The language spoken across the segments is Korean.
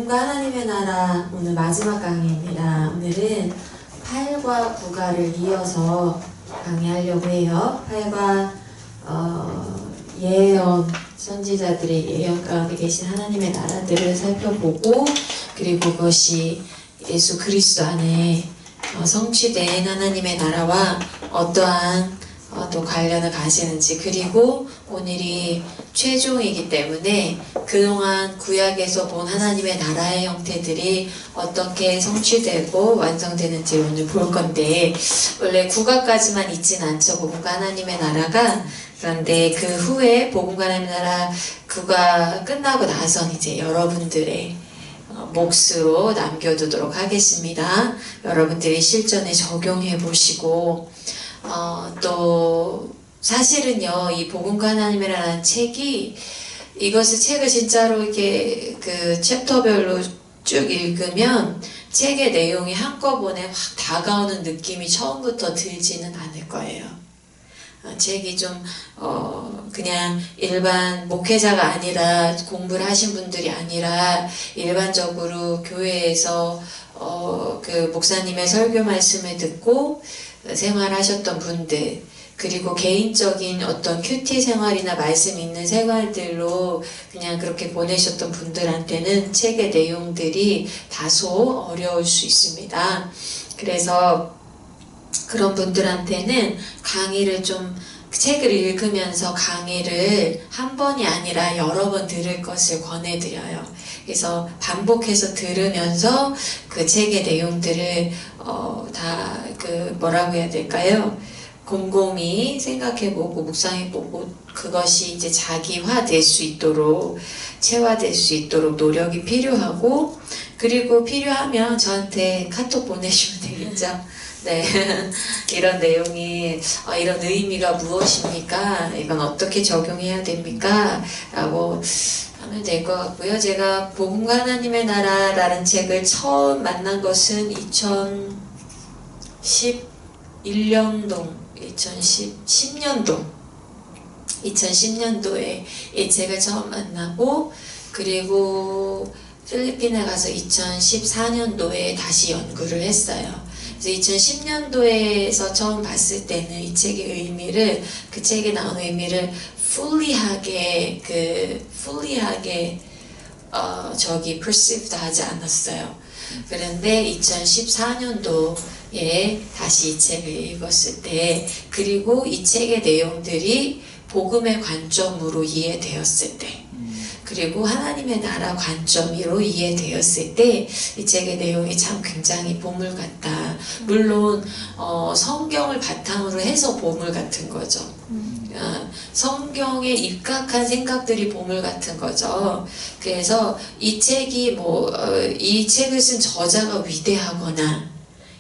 복음과 하나님의 나라 오늘 마지막 강의입니다. 오늘은 8과 9가를 이어서 강의하려고 해요. 8과 예언, 선지자들의 예언 가운데 계신 하나님의 나라들을 살펴보고, 그리고 그것이 예수 그리스도 안에 성취된 하나님의 나라와 어떠한 또 관련을 가지는지, 그리고 오늘이 최종이기 때문에 그동안 구약에서 본 하나님의 나라의 형태들이 어떻게 성취되고 완성되는지 오늘 볼 건데, 원래 국가까지만 있진 않죠, 복음과 하나님의 나라가. 그런데 그 후에 복음과 하나님의 나라 그가 끝나고 나선 이제 여러분들의 몫으로 남겨두도록 하겠습니다. 여러분들이 실전에 적용해 보시고, 또 사실은요, 이 복음과 하나님이라는 책이, 책을 진짜로 이렇게 그 챕터별로 쭉 읽으면 책의 내용이 한꺼번에 확 다가오는 느낌이 처음부터 들지는 않을 거예요. 책이 좀 그냥 일반 목회자가 아니라, 공부를 하신 분들이 아니라 일반적으로 교회에서 그 목사님의 설교 말씀을 듣고 생활하셨던 분들, 그리고 개인적인 어떤 큐티 생활이나 말씀 있는 생활들로 그냥 그렇게 보내셨던 분들한테는 책의 내용들이 다소 어려울 수 있습니다. 그래서 그런 분들한테는 강의를 책을 읽으면서 강의를 한 번이 아니라 여러 번 들을 것을 권해드려요. 그래서 반복해서 들으면서 그 책의 내용들을 다 뭐라고 해야 될까요? 곰곰이 생각해보고 묵상해보고, 그것이 이제 자기화될 수 있도록, 체화될 수 있도록 노력이 필요하고, 그리고 필요하면 저한테 카톡 보내주면 되겠죠. 네, 이런 내용이 이런 의미가 무엇입니까? 이건 어떻게 적용해야 됩니까? 라고 하면 될 것 같고요. 제가 복음과 하나님의 나라라는 책을 처음 만난 것은 2010년도에 이 책을 처음 만나고, 그리고 필리핀에 가서 2014년도에 다시 연구를 했어요. 그래서 2010년도에서 처음 봤을 때는 이 책의 의미를, 그 책에 나오는 의미를 fully하게 perceived 하지 않았어요. 그런데 2014년도에 다시 이 책을 읽었을 때, 그리고 이 책의 내용들이 복음의 관점으로 이해되었을 때, 그리고 하나님의 나라 관점으로 이해되었을 때 이 책의 내용이 참 굉장히 보물 같다. 물론 성경을 바탕으로 해서 보물 같은 거죠. 성경에 입각한 생각들이 보물 같은 거죠. 그래서 이 책이 이 책을 쓴 저자가 위대하거나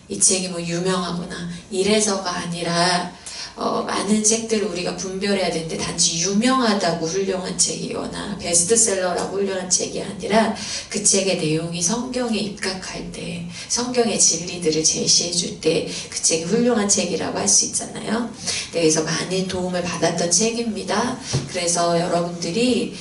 이 책이 유명하거나 이래서가 아니라, 많은 책들을 우리가 분별해야 되는데, 단지 유명하다고 훌륭한 책이거나 베스트셀러라고 훌륭한 책이 아니라 그 책의 내용이 성경에 입각할 때, 성경의 진리들을 제시해 줄 때 그 책이 훌륭한 책이라고 할 수 있잖아요. 그래서 많은 도움을 받았던 책입니다. 그래서 여러분들이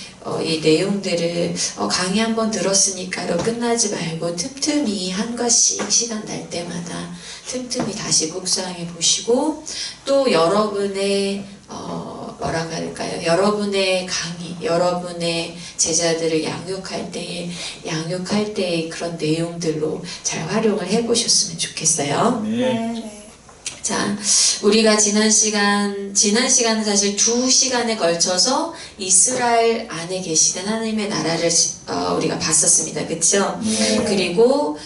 이 내용들을 강의 한번 들었으니까로 끝나지 말고 틈틈이 한 것씩 시간 날 때마다 틈틈이 다시 묵상해 보시고, 또 여러분의 뭐라고 할까요? 여러분의 강의, 여러분의 제자들을 양육할 때의 그런 내용들로 잘 활용을 해 보셨으면 좋겠어요. 네. 자, 우리가 지난 시간은 사실 2시간에 걸쳐서 이스라엘 안에 계시는 하나님의 나라를 우리가 봤었습니다. 그쵸? 네. 그리고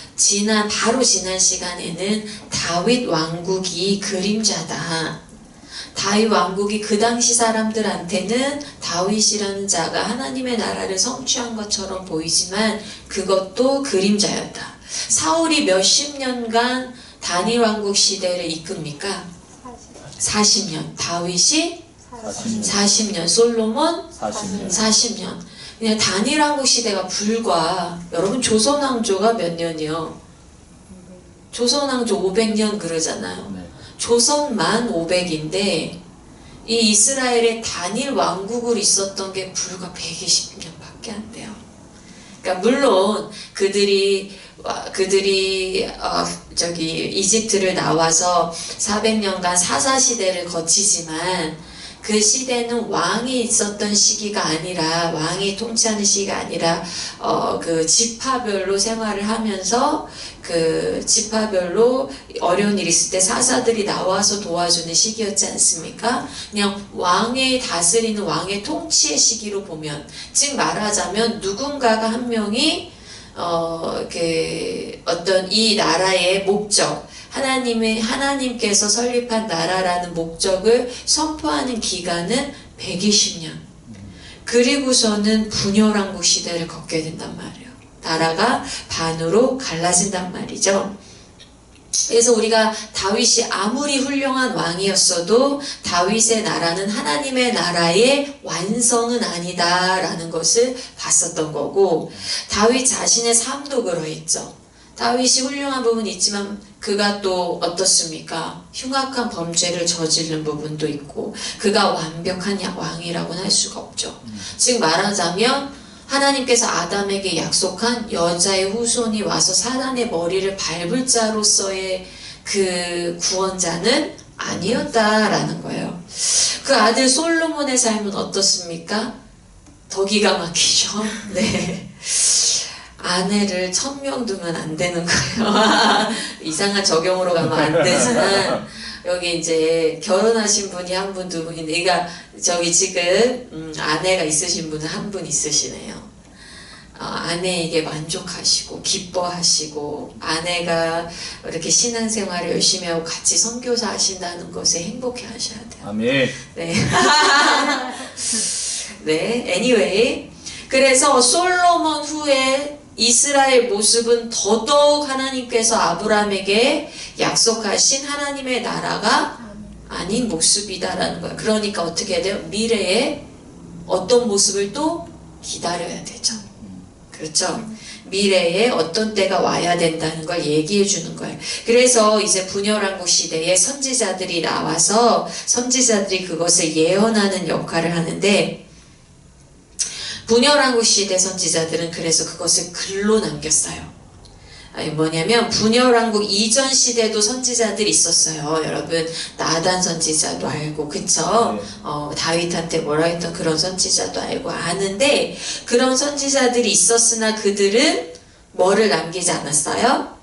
바로 지난 시간에는 다윗 왕국이 그림자다. 다윗 왕국이 그 당시 사람들한테는 다윗이라는 자가 하나님의 나라를 성취한 것처럼 보이지만 그것도 그림자였다. 사울이 몇십 년간 다윗 왕국 시대를 이끕니까? 40년. 다윗이 40년. 솔로몬 40년. 그냥 다윗 왕국 시대가 불과, 여러분 조선 왕조가 몇 년이요? 조선 왕조 500년 그러잖아요. 조선만 500인데 이 이스라엘의 다윗 왕국을 있었던 게 불과 120년밖에 안 돼요. 그러니까 물론 그들이 이집트를 나와서 400년간 사사시대를 거치지만 그 시대는 왕이 있었던 시기가 아니라, 왕이 통치하는 시기가 아니라 그 지파별로 생활을 하면서 그 지파별로 어려운 일이 있을 때 사사들이 나와서 도와주는 시기였지 않습니까? 그냥 왕의 다스리는 왕의 통치의 시기로 보면, 즉 말하자면 누군가가 한 명이 어떤 이 나라의 목적, 하나님께서 설립한 나라라는 목적을 선포하는 기간은 120년. 그리고서는 분열왕국 시대를 겪게 된단 말이에요. 나라가 반으로 갈라진단 말이죠. 그래서 우리가 다윗이 아무리 훌륭한 왕이었어도 다윗의 나라는 하나님의 나라의 완성은 아니다라는 것을 봤었던 거고, 다윗 자신의 삶도 그러했죠. 다윗이 훌륭한 부분이 있지만 그가 또 어떻습니까? 흉악한 범죄를 저지른 부분도 있고, 그가 완벽한 왕이라고는 할 수가 없죠. 즉 말하자면 하나님께서 아담에게 약속한 여자의 후손이 와서 사단의 머리를 밟을 자로서의 그 구원자는 아니었다라는 거예요. 그 아들 솔로몬의 삶은 어떻습니까? 더 기가 막히죠. 네. 아내를 1000명 두면 안 되는 거예요. 이상한 적용으로 가면 안 되지만, 여기 이제 결혼하신 분이 한 분, 두 분인데, 그러니까 저기 지금 아내가 있으신 분은 한 분 있으시네요. 아내에게 만족하시고 기뻐하시고, 아내가 이렇게 신앙생활을 열심히 하고 같이 선교사 하신다는 것에 행복해 하셔야 돼요. 아멘. 네. 네, anyway. 그래서 솔로몬 후에 이스라엘 모습은 더더욱 하나님께서 아브라함에게 약속하신 하나님의 나라가 아닌 모습이다라는 거예요. 그러니까 어떻게 해야 돼요? 미래에 어떤 모습을 또 기다려야 되죠. 그렇죠? 미래에 어떤 때가 와야 된다는 걸 얘기해 주는 거예요. 그래서 이제 분열왕국 시대에 선지자들이 나와서 선지자들이 그것을 예언하는 역할을 하는데, 분열왕국 시대 선지자들은 그래서 그것을 글로 남겼어요. 아니 뭐냐면 분열왕국 이전 시대도 선지자들이 있었어요. 여러분 나단 선지자도 알고, 그쵸? 다윗한테 뭐라 했던 그런 선지자도 알고 아는데, 그런 선지자들이 있었으나 그들은 뭐를 남기지 않았어요?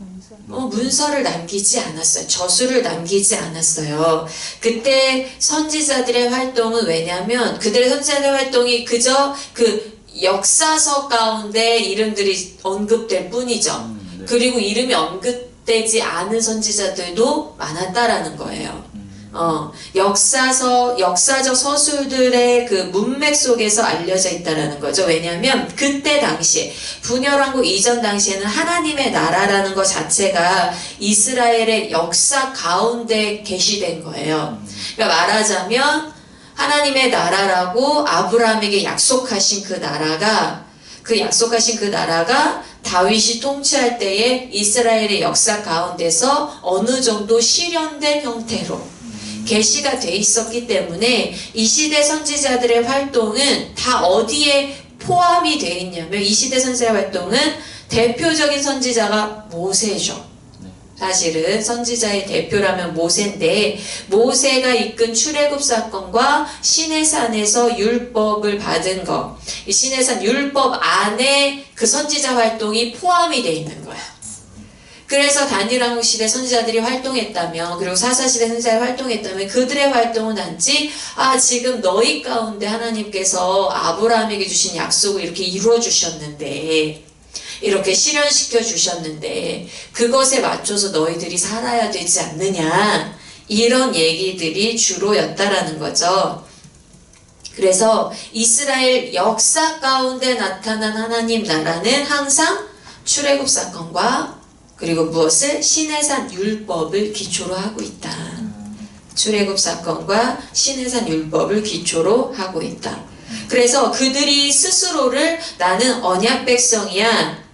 문서를 남기지 않았어요. 저수를 남기지 않았어요. 그때 선지자들의 활동은, 왜냐면 그들의 선지자들의 활동이 그저 그 역사서 가운데 이름들이 언급될 뿐이죠. 네. 그리고 이름이 언급되지 않은 선지자들도 많았다라는 거예요. 역사적 서술들의 그 문맥 속에서 알려져 있다라는 거죠. 왜냐하면 그때 당시에, 분열왕국 이전 당시에는 하나님의 나라라는 것 자체가 이스라엘의 역사 가운데 계시된 거예요. 그러니까 말하자면 하나님의 나라라고 아브라함에게 약속하신 그 나라가 다윗이 통치할 때에 이스라엘의 역사 가운데서 어느 정도 실현된 형태로 계시가 돼 있었기 때문에, 이 시대 선지자들의 활동은 다 어디에 포함이 되어 있냐면, 이 시대 선지자의 활동은 대표적인 선지자가 모세죠. 사실은 선지자의 대표라면 모세인데, 모세가 이끈 출애굽 사건과 시내산에서 율법을 받은 것, 이 시내산 율법 안에 그 선지자 활동이 포함이 되어 있는 거예요. 그래서 다니엘왕국 시대 선지자들이 활동했다면, 그리고 사사시대 선지자들이 활동했다면 그들의 활동은 단지 지금 너희 가운데 하나님께서 아브라함에게 주신 약속을 이렇게 이루어 주셨는데, 이렇게 실현시켜 주셨는데 그것에 맞춰서 너희들이 살아야 되지 않느냐, 이런 얘기들이 주로였다라는 거죠. 그래서 이스라엘 역사 가운데 나타난 하나님 나라는 항상 출애굽 사건과, 그리고 무엇을? 시내산 율법을 기초로 하고 있다. 출애굽 사건과 시내산 율법을 기초로 하고 있다. 그래서 그들이 스스로를 나는 언약 백성이야,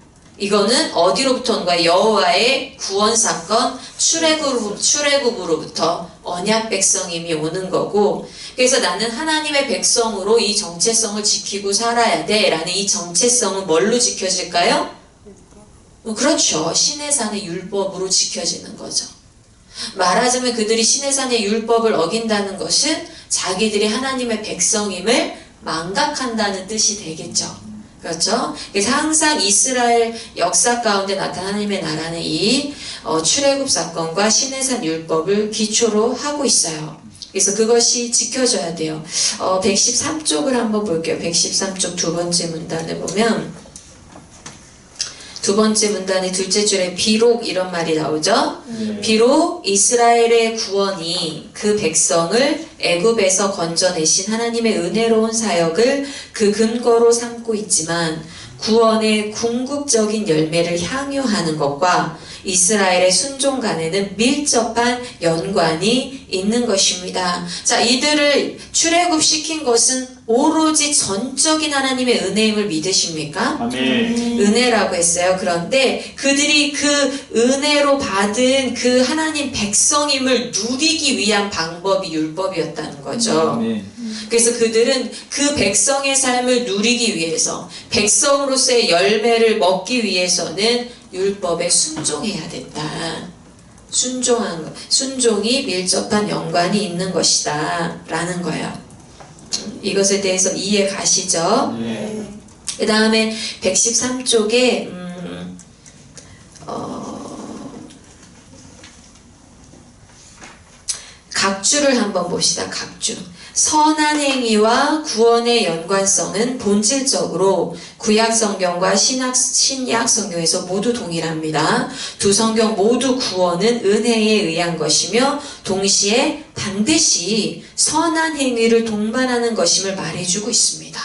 이거는 어디로부터 온 거야? 여호와의 구원 사건 출애굽으로부터 언약 백성임이 오는 거고, 그래서 나는 하나님의 백성으로 이 정체성을 지키고 살아야 돼 라는 이 정체성은 뭘로 지켜질까요? 그렇죠. 시내산의 율법으로 지켜지는 거죠. 말하자면 그들이 시내산의 율법을 어긴다는 것은 자기들이 하나님의 백성임을 망각한다는 뜻이 되겠죠. 그렇죠? 그래서 항상 이스라엘 역사 가운데 나타난 하나님의 나라는 이 출애굽 사건과 시내산 율법을 기초로 하고 있어요. 그래서 그것이 지켜져야 돼요. 113쪽을 한번 볼게요. 113쪽 두 번째 문단을 보면 두 번째 문단의 둘째 줄에 비록 이런 말이 나오죠. 비록 이스라엘의 구원이 그 백성을 애굽에서 건져내신 하나님의 은혜로운 사역을 그 근거로 삼고 있지만 구원의 궁극적인 열매를 향유하는 것과 이스라엘의 순종 간에는 밀접한 연관이 있는 것입니다. 자, 이들을 출애굽시킨 것은 오로지 전적인 하나님의 은혜임을 믿으십니까? 아멘. 은혜라고 했어요. 그런데 그들이 그 은혜로 받은 그 하나님 백성임을 누리기 위한 방법이 율법이었다는 거죠. 아멘. 그래서 그들은 그 백성의 삶을 누리기 위해서, 백성으로서의 열매를 먹기 위해서는 율법에 순종해야 된다. 순종이 밀접한 연관이 있는 것이다 라는 거예요. 이것에 대해서 이해 가시죠? 네. 그 다음에 113쪽에 각주를 한번 봅시다. 각주. 선한 행위와 구원의 연관성은 본질적으로 구약 성경과 신약 성경에서 모두 동일합니다. 두 성경 모두 구원은 은혜에 의한 것이며 동시에 반드시 선한 행위를 동반하는 것임을 말해주고 있습니다.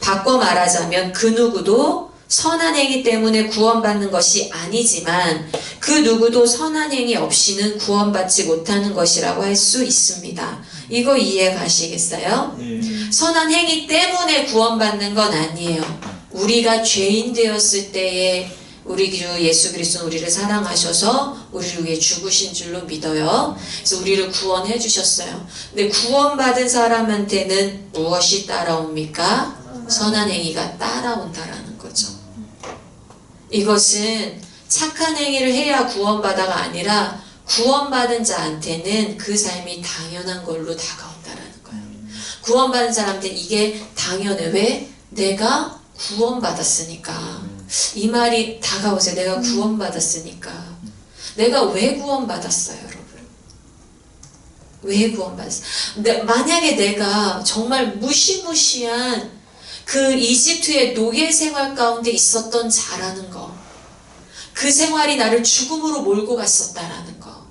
바꿔 말하자면 그 누구도 선한 행위 때문에 구원받는 것이 아니지만 그 누구도 선한 행위 없이는 구원받지 못하는 것이라고 할 수 있습니다. 이거 이해 가시겠어요? 네. 선한 행위 때문에 구원받는 건 아니에요. 우리가 죄인 되었을 때에 우리 주 예수 그리스도는 우리를 사랑하셔서 우리를 위해 죽으신 줄로 믿어요. 그래서 우리를 구원해 주셨어요. 근데 구원받은 사람한테는 무엇이 따라옵니까? 선한 행위가 따라온다라는 거죠. 이것은 착한 행위를 해야 구원받아가 아니라 구원받은 자한테는 그 삶이 당연한 걸로 다가온다라는 거예요. 구원받은 사람한테는 이게 당연해. 왜? 내가 구원받았으니까. 이 말이 다가오세요. 내가 구원받았으니까. 내가 왜 구원받았어요, 여러분? 왜 구원받았어요? 만약에 내가 정말 무시무시한 그 이집트의 노예 생활 가운데 있었던 자라는 거, 그 생활이 나를 죽음으로 몰고 갔었다라는 거,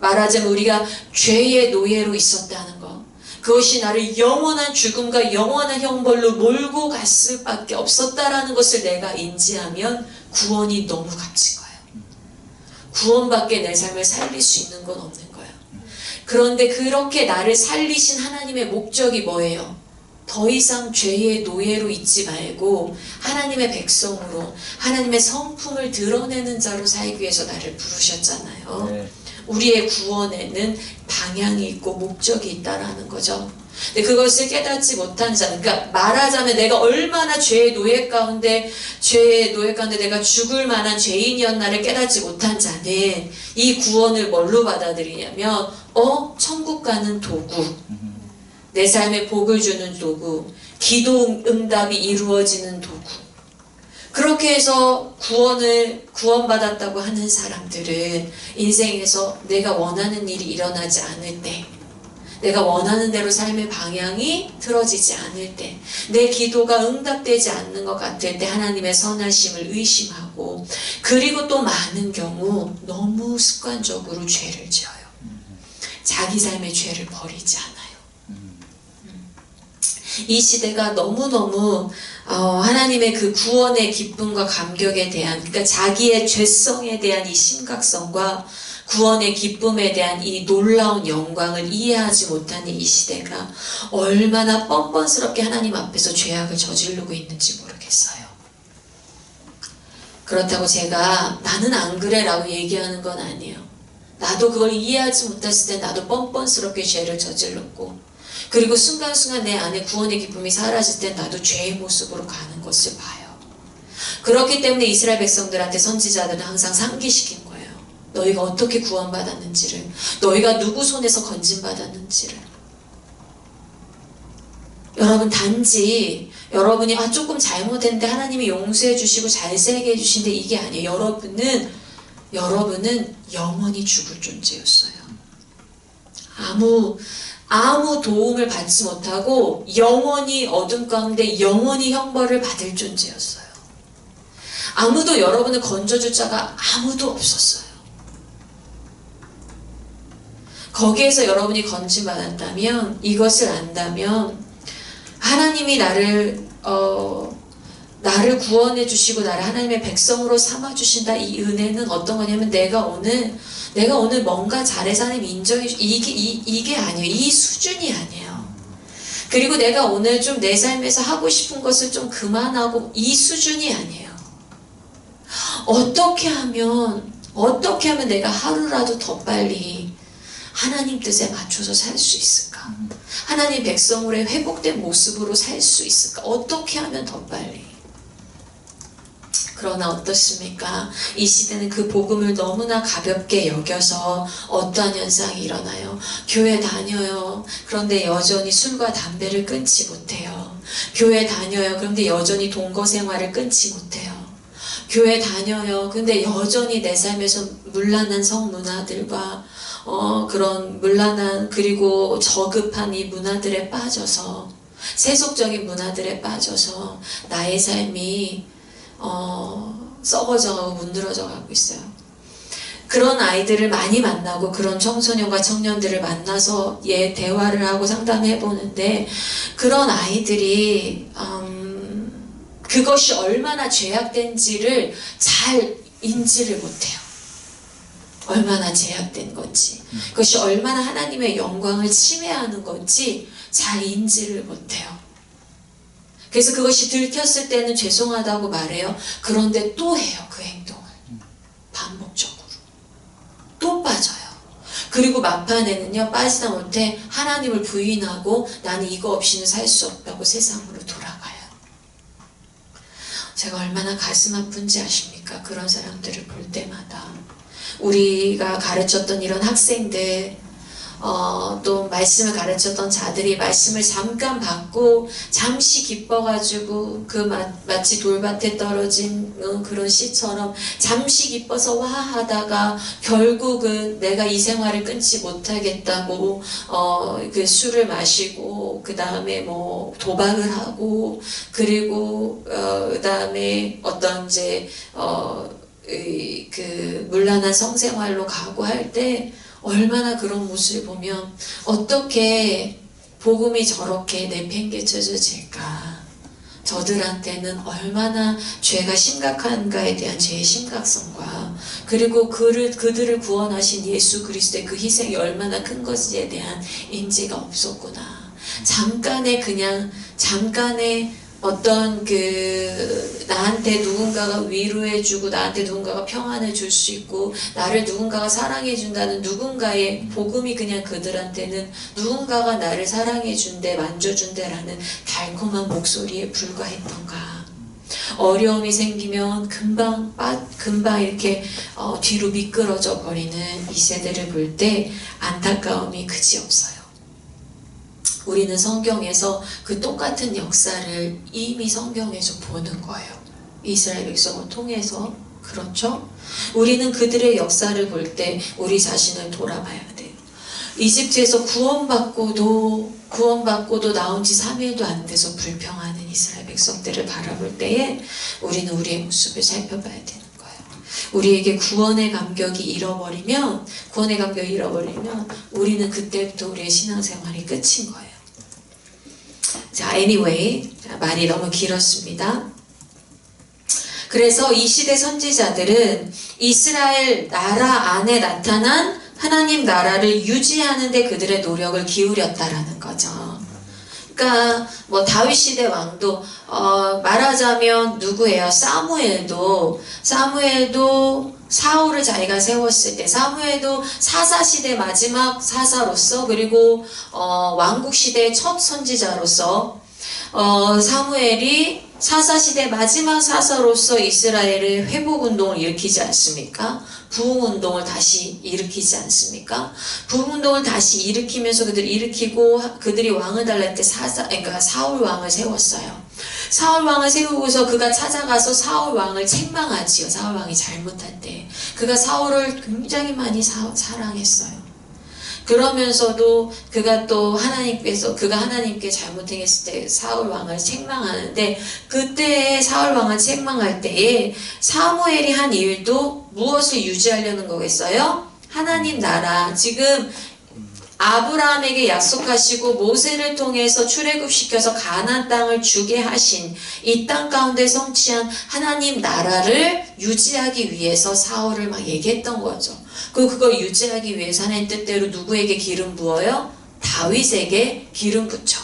말하자면 우리가 죄의 노예로 있었다는 거, 그것이 나를 영원한 죽음과 영원한 형벌로 몰고 갔을 밖에 없었다라는 것을 내가 인지하면 구원이 너무 값진 거예요. 구원밖에 내 삶을 살릴 수 있는 건 없는 거예요. 그런데 그렇게 나를 살리신 하나님의 목적이 뭐예요? 더 이상 죄의 노예로 있지 말고 하나님의 백성으로 하나님의 성품을 드러내는 자로 살기 위해서 나를 부르셨잖아요. 네. 우리의 구원에는 방향이 있고 목적이 있다라는 거죠. 근데 그것을 깨닫지 못한 자는, 그러니까 말하자면 내가 얼마나 죄의 노예 가운데 내가 죽을 만한 죄인이었나를 깨닫지 못한 자는 이 구원을 뭘로 받아들이냐면 천국 가는 도구, 내 삶에 복을 주는 도구, 기도 응답이 이루어지는 도구. 그렇게 해서 구원받았다고 하는 사람들은 인생에서 내가 원하는 일이 일어나지 않을 때, 내가 원하는 대로 삶의 방향이 틀어지지 않을 때, 내 기도가 응답되지 않는 것 같을 때 하나님의 선하심을 의심하고, 그리고 또 많은 경우 너무 습관적으로 죄를 지어요. 자기 삶의 죄를 버리지 않아요. 이 시대가 너무너무 하나님의 그 구원의 기쁨과 감격에 대한, 그러니까 자기의 죄성에 대한 이 심각성과 구원의 기쁨에 대한 이 놀라운 영광을 이해하지 못하는 이 시대가 얼마나 뻔뻔스럽게 하나님 앞에서 죄악을 저지르고 있는지 모르겠어요. 그렇다고 제가 나는 안 그래 라고 얘기하는 건 아니에요. 나도 그걸 이해하지 못했을 때 나도 뻔뻔스럽게 죄를 저질렀고, 그리고 순간순간 내 안에 구원의 기쁨이 사라질 때 나도 죄의 모습으로 가는 것을 봐요. 그렇기 때문에 이스라엘 백성들한테 선지자들은 항상 상기시킨 거예요. 너희가 어떻게 구원받았는지를, 너희가 누구 손에서 건진받았는지를. 여러분, 단지 여러분이 조금 잘못했는데 하나님이 용서해 주시고 잘 살게 해 주신데 이게 아니에요. 여러분은 영원히 죽을 존재였어요. 아무 도움을 받지 못하고 영원히 어둠 가운데 영원히 형벌을 받을 존재였어요. 아무도 여러분을 건져줄 자가 아무도 없었어요. 거기에서 여러분이 건진받았다면, 이것을 안다면 하나님이 나를 구원해 주시고 나를 하나님의 백성으로 삼아 주신다. 이 은혜는 어떤 거냐면 내가 오늘 뭔가 잘해서 하나님 인정해 주 이게 아니에요. 이 수준이 아니에요. 그리고 내가 오늘 좀 내 삶에서 하고 싶은 것을 좀 그만하고, 이 수준이 아니에요. 어떻게 하면 내가 하루라도 더 빨리 하나님 뜻에 맞춰서 살 수 있을까? 하나님 백성으로의 회복된 모습으로 살 수 있을까? 어떻게 하면 더 빨리? 그러나 어떻습니까? 이 시대는 그 복음을 너무나 가볍게 여겨서 어떠한 현상이 일어나요? 교회 다녀요. 그런데 여전히 술과 담배를 끊지 못해요. 교회 다녀요. 그런데 여전히 동거 생활을 끊지 못해요. 교회 다녀요. 근데 여전히 내 삶에서 문란한 성문화들과 그런 문란한, 그리고 저급한 이 문화들에 빠져서, 세속적인 문화들에 빠져서 나의 삶이 썩어져가고 문드러져 가고 있어요. 그런 아이들을 많이 만나고 그런 청소년과 청년들을 만나서 대화를 하고 상담해 보는데, 그런 아이들이 그것이 얼마나 죄악된지를 잘 인지를 못해요. 얼마나 제약된 건지, 그것이 얼마나 하나님의 영광을 침해하는 건지 잘 인지를 못해요. 그래서 그것이 들켰을 때는 죄송하다고 말해요. 그런데 또 해요. 그 행동을 반복적으로 또 빠져요. 그리고 막판에는요, 빠지다 못해 하나님을 부인하고 나는 이거 없이는 살 수 없다고 세상으로 돌아가요. 제가 얼마나 가슴 아픈지 아십니까? 그런 사람들을 볼 때마다. 우리가 가르쳤던 이런 학생들, 또 말씀을 가르쳤던 자들이 말씀을 잠깐 받고 잠시 기뻐가지고 마치 돌밭에 떨어진 그런 씨처럼 잠시 기뻐서 와 하다가 결국은 내가 이 생활을 끊지 못하겠다고 그 술을 마시고, 그 다음에 뭐 도박을 하고, 그리고 그 다음에 어떤 이제 그 문란한 성생활로 가고 할 때 얼마나 그런 모습을 보면 어떻게 복음이 저렇게 내팽개쳐질까? 저들한테는 얼마나 죄가 심각한가에 대한 죄의 심각성과, 그리고 그들을 구원하신 예수 그리스도의 그 희생이 얼마나 큰 것에 대한 인지가 없었구나. 잠깐의 어떤 나한테 누군가가 위로해주고, 나한테 누군가가 평안을 줄 수 있고, 나를 누군가가 사랑해준다는 누군가의 복음이 그냥 그들한테는 누군가가 나를 사랑해준대, 만져준대라는 달콤한 목소리에 불과했던가. 어려움이 생기면 금방 이렇게 뒤로 미끄러져 버리는 이 세대를 볼 때 안타까움이 그지없어요. 우리는 성경에서 그 똑같은 역사를 이미 성경에서 보는 거예요. 이스라엘 백성을 통해서. 그렇죠? 우리는 그들의 역사를 볼 때 우리 자신을 돌아봐야 돼요. 이집트에서 구원받고도 나온 지 3일도 안 돼서 불평하는 이스라엘 백성들을 바라볼 때에 우리는 우리의 모습을 살펴봐야 되는 거예요. 우리에게 구원의 감격이 잃어버리면 우리는 그때부터 우리의 신앙생활이 끝인 거예요. 자, anyway, 말이 너무 길었습니다. 그래서 이 시대 선지자들은 이스라엘 나라 안에 나타난 하나님 나라를 유지하는 데 그들의 노력을 기울였다라는 거죠. 그러니까 뭐 다윗 시대 왕도 말하자면 누구예요? 사무엘도 사울을 자기가 세웠을 때 사무엘도 사사 시대 마지막 사사로서 그리고 왕국 시대의 첫 선지자로서 사무엘이 사사시대 마지막 사사로서 이스라엘의 회복운동을 일으키지 않습니까? 부흥운동을 다시 일으키지 않습니까? 부흥운동을 다시 일으키면서 그들이 왕을 달랄 때 그러니까 사울 왕을 세웠어요. 사울 왕을 세우고서 그가 찾아가서 사울 왕을 책망하지요. 사울 왕이 잘못할 때. 그가 사울을 굉장히 많이 사랑했어요. 그러면서도 그가 하나님께 잘못 행했을 때 사울 왕을 책망하는데, 그때 사울 왕을 책망할 때에 사무엘이 한 일도 무엇을 유지하려는 거겠어요? 하나님 나라, 지금 아브라함에게 약속하시고 모세를 통해서 출애굽시켜서 가나안 땅을 주게 하신 이 땅 가운데 성취한 하나님 나라를 유지하기 위해서 사울을 막 얘기했던 거죠. 그걸 유지하기 위해서 하나님 뜻대로 누구에게 기름 부어요? 다윗에게 기름 붓죠.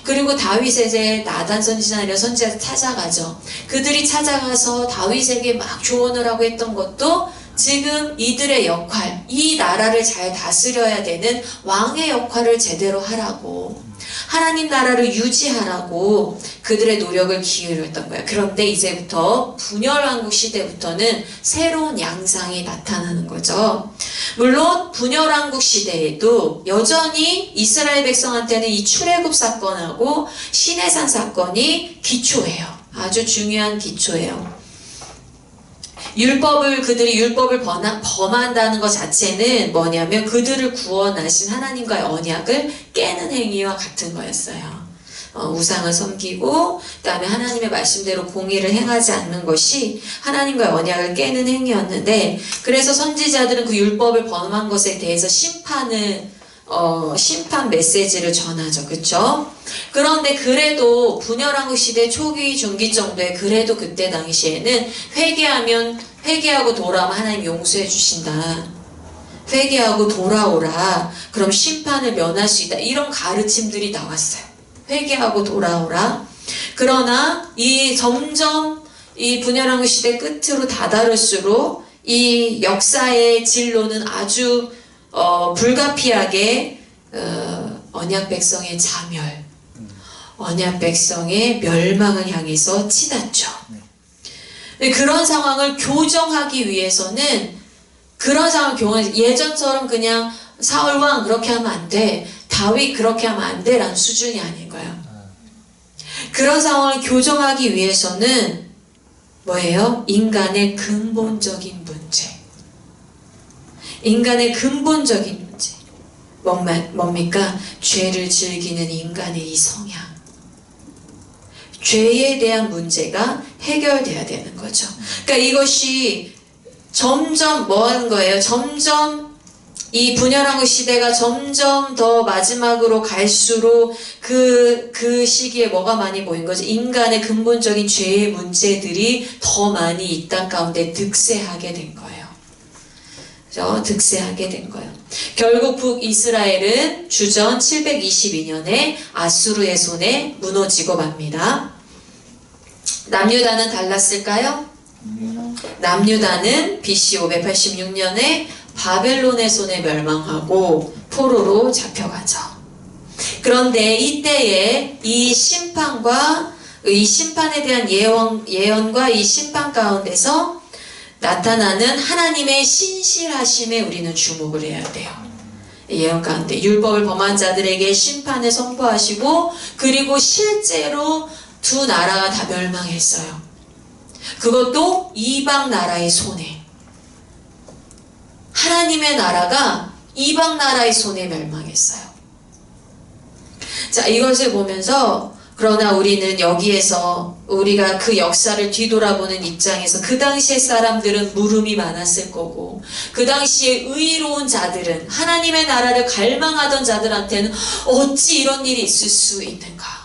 그리고 다윗에게 나단 선지자나 선지자 찾아가죠. 그들이 찾아가서 다윗에게 막 조언을 하고 했던 것도 지금 이들의 역할, 이 나라를 잘 다스려야 되는 왕의 역할을 제대로 하라고, 하나님 나라를 유지하라고 그들의 노력을 기울였던 거예요. 그런데 이제부터 분열왕국 시대부터는 새로운 양상이 나타나는 거죠. 물론 분열왕국 시대에도 여전히 이스라엘 백성한테는 이 출애굽 사건하고 시내산 사건이 기초예요. 아주 중요한 기초예요. 그들이 율법을 범한다는 것 자체는 뭐냐면 그들을 구원하신 하나님과의 언약을 깨는 행위와 같은 거였어요. 우상을 섬기고 그 다음에 하나님의 말씀대로 공의를 행하지 않는 것이 하나님과의 언약을 깨는 행위였는데, 그래서 선지자들은 그 율법을 범한 것에 대해서 심판 메시지를 전하죠. 그쵸? 그런데 그래도 분열왕국 시대 초기 중기 정도에 그래도 그때 당시에는 회개하고 돌아오면 하나님 용서해 주신다. 회개하고 돌아오라. 그럼 심판을 면할 수 있다. 이런 가르침들이 나왔어요. 회개하고 돌아오라. 그러나 점점 이 분열왕국 시대 끝으로 다다를수록 이 역사의 진로는 아주 불가피하게 언약 백성의 자멸, 언약 백성의 멸망을 향해서 치닫죠. 그런 상황을 교정하기 위해서는 예전처럼 그냥 사울 왕 그렇게 하면 안 돼, 다윗 그렇게 하면 안 돼 라는 수준이 아닌 거예요. 그런 상황을 교정하기 위해서는 뭐예요? 인간의 근본적인 문제. 인간의 근본적인 문제. 뭡니까? 죄를 즐기는 인간의 이 성향. 죄에 대한 문제가 해결돼야 되는 거죠. 그러니까 이것이 점점 뭐 하는 거예요? 점점 이 분열왕국 시대가 점점 더 마지막으로 갈수록 그 시기에 뭐가 많이 보인 거죠? 인간의 근본적인 죄의 문제들이 더 많이 이 땅 가운데 득세하게 된 거예요. 그죠? 득세하게 된 거예요. 결국 북이스라엘은 주전 722년에 아수르의 손에 무너지고 맙니다. 남유다는 달랐을까요? 남유다는 BC 586년에 바벨론의 손에 멸망하고 포로로 잡혀가죠. 그런데 이때에 이 심판에 대한 예언과 이 심판 가운데서 나타나는 하나님의 신실하심에 우리는 주목을 해야 돼요. 예언 가운데 율법을 범한 자들에게 심판을 선포하시고, 그리고 실제로 두 나라가 다 멸망했어요. 그것도 이방 나라의 손에. 하나님의 나라가 이방 나라의 손에 멸망했어요. 자, 이것을 보면서 그러나 우리는 여기에서 우리가 그 역사를 뒤돌아보는 입장에서 그 당시의 사람들은 물음이 많았을 거고, 그 당시에 의로운 자들은, 하나님의 나라를 갈망하던 자들한테는 어찌 이런 일이 있을 수 있는가?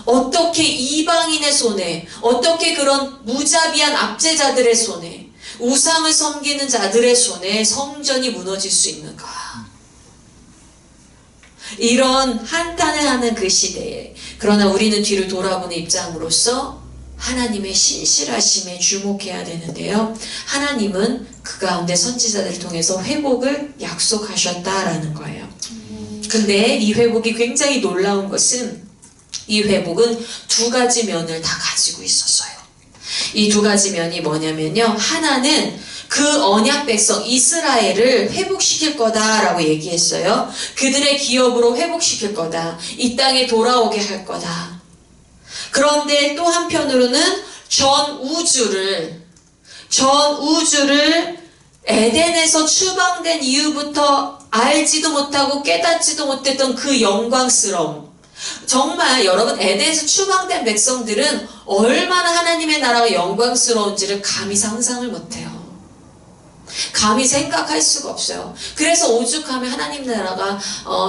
어떻게 이방인의 손에, 어떻게 그런 무자비한 압제자들의 손에, 우상을 섬기는 자들의 손에 성전이 무너질 수 있는가? 이런 한탄을 하는 그 시대에, 그러나 우리는 뒤를 돌아보는 입장으로서 하나님의 신실하심에 주목해야 되는데요. 하나님은 그 가운데 선지자들을 통해서 회복을 약속하셨다라는 거예요. 근데 이 회복이 굉장히 놀라운 것은 이 회복은 두 가지 면을 다 가지고 있었어요. 이 두 가지 면이 뭐냐면요. 하나는 그 언약 백성 이스라엘을 회복시킬 거다라고 얘기했어요. 그들의 기업으로 회복시킬 거다. 이 땅에 돌아오게 할 거다. 그런데 또 한편으로는 전 우주를 에덴에서 추방된 이후부터 알지도 못하고 깨닫지도 못했던 그 영광스러움. 정말 여러분, 에덴에서 추방된 백성들은 얼마나 하나님의 나라가 영광스러운지를 감히 상상을 못해요. 감히 생각할 수가 없어요. 그래서 오죽하면 하나님 나라가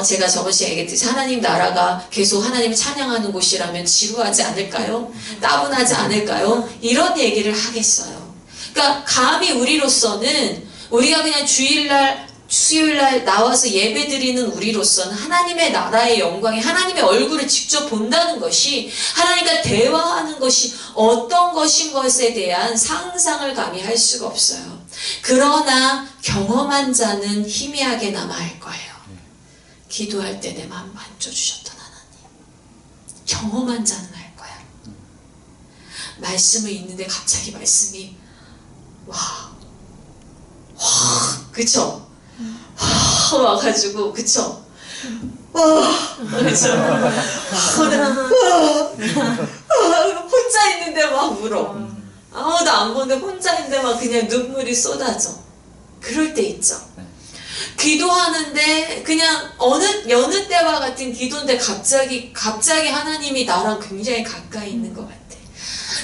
제가 저번에 얘기했듯이 하나님 나라가 계속 하나님을 찬양하는 곳이라면 지루하지 않을까요? 따분하지 않을까요? 이런 얘기를 하겠어요. 그러니까 감히 우리로서는, 우리가 그냥 주일날 수요일날 나와서 예배드리는 우리로서는 하나님의 나라의 영광이, 하나님의 얼굴을 직접 본다는 것이, 하나님과 대화하는 것이 어떤 것인 것에 대한 상상을 감히 할 수가 없어요. 그러나 경험한 자는 희미하게나마 알 거예요. 기도할 때 내 마음 만져주셨던 하나님. 경험한 자는 알 거야. 말씀을 읽는데 갑자기 말씀이 그쵸? 와가지고, 그쵸? 그쵸? 혼자 있는데 막 울어. 아무도 안 보는데 혼자 있는데 막 그냥 눈물이 쏟아져. 그럴 때 있죠. 기도하는데 그냥 여느 때와 같은 기도인데 갑자기 하나님이 나랑 굉장히 가까이 있는 것 같아.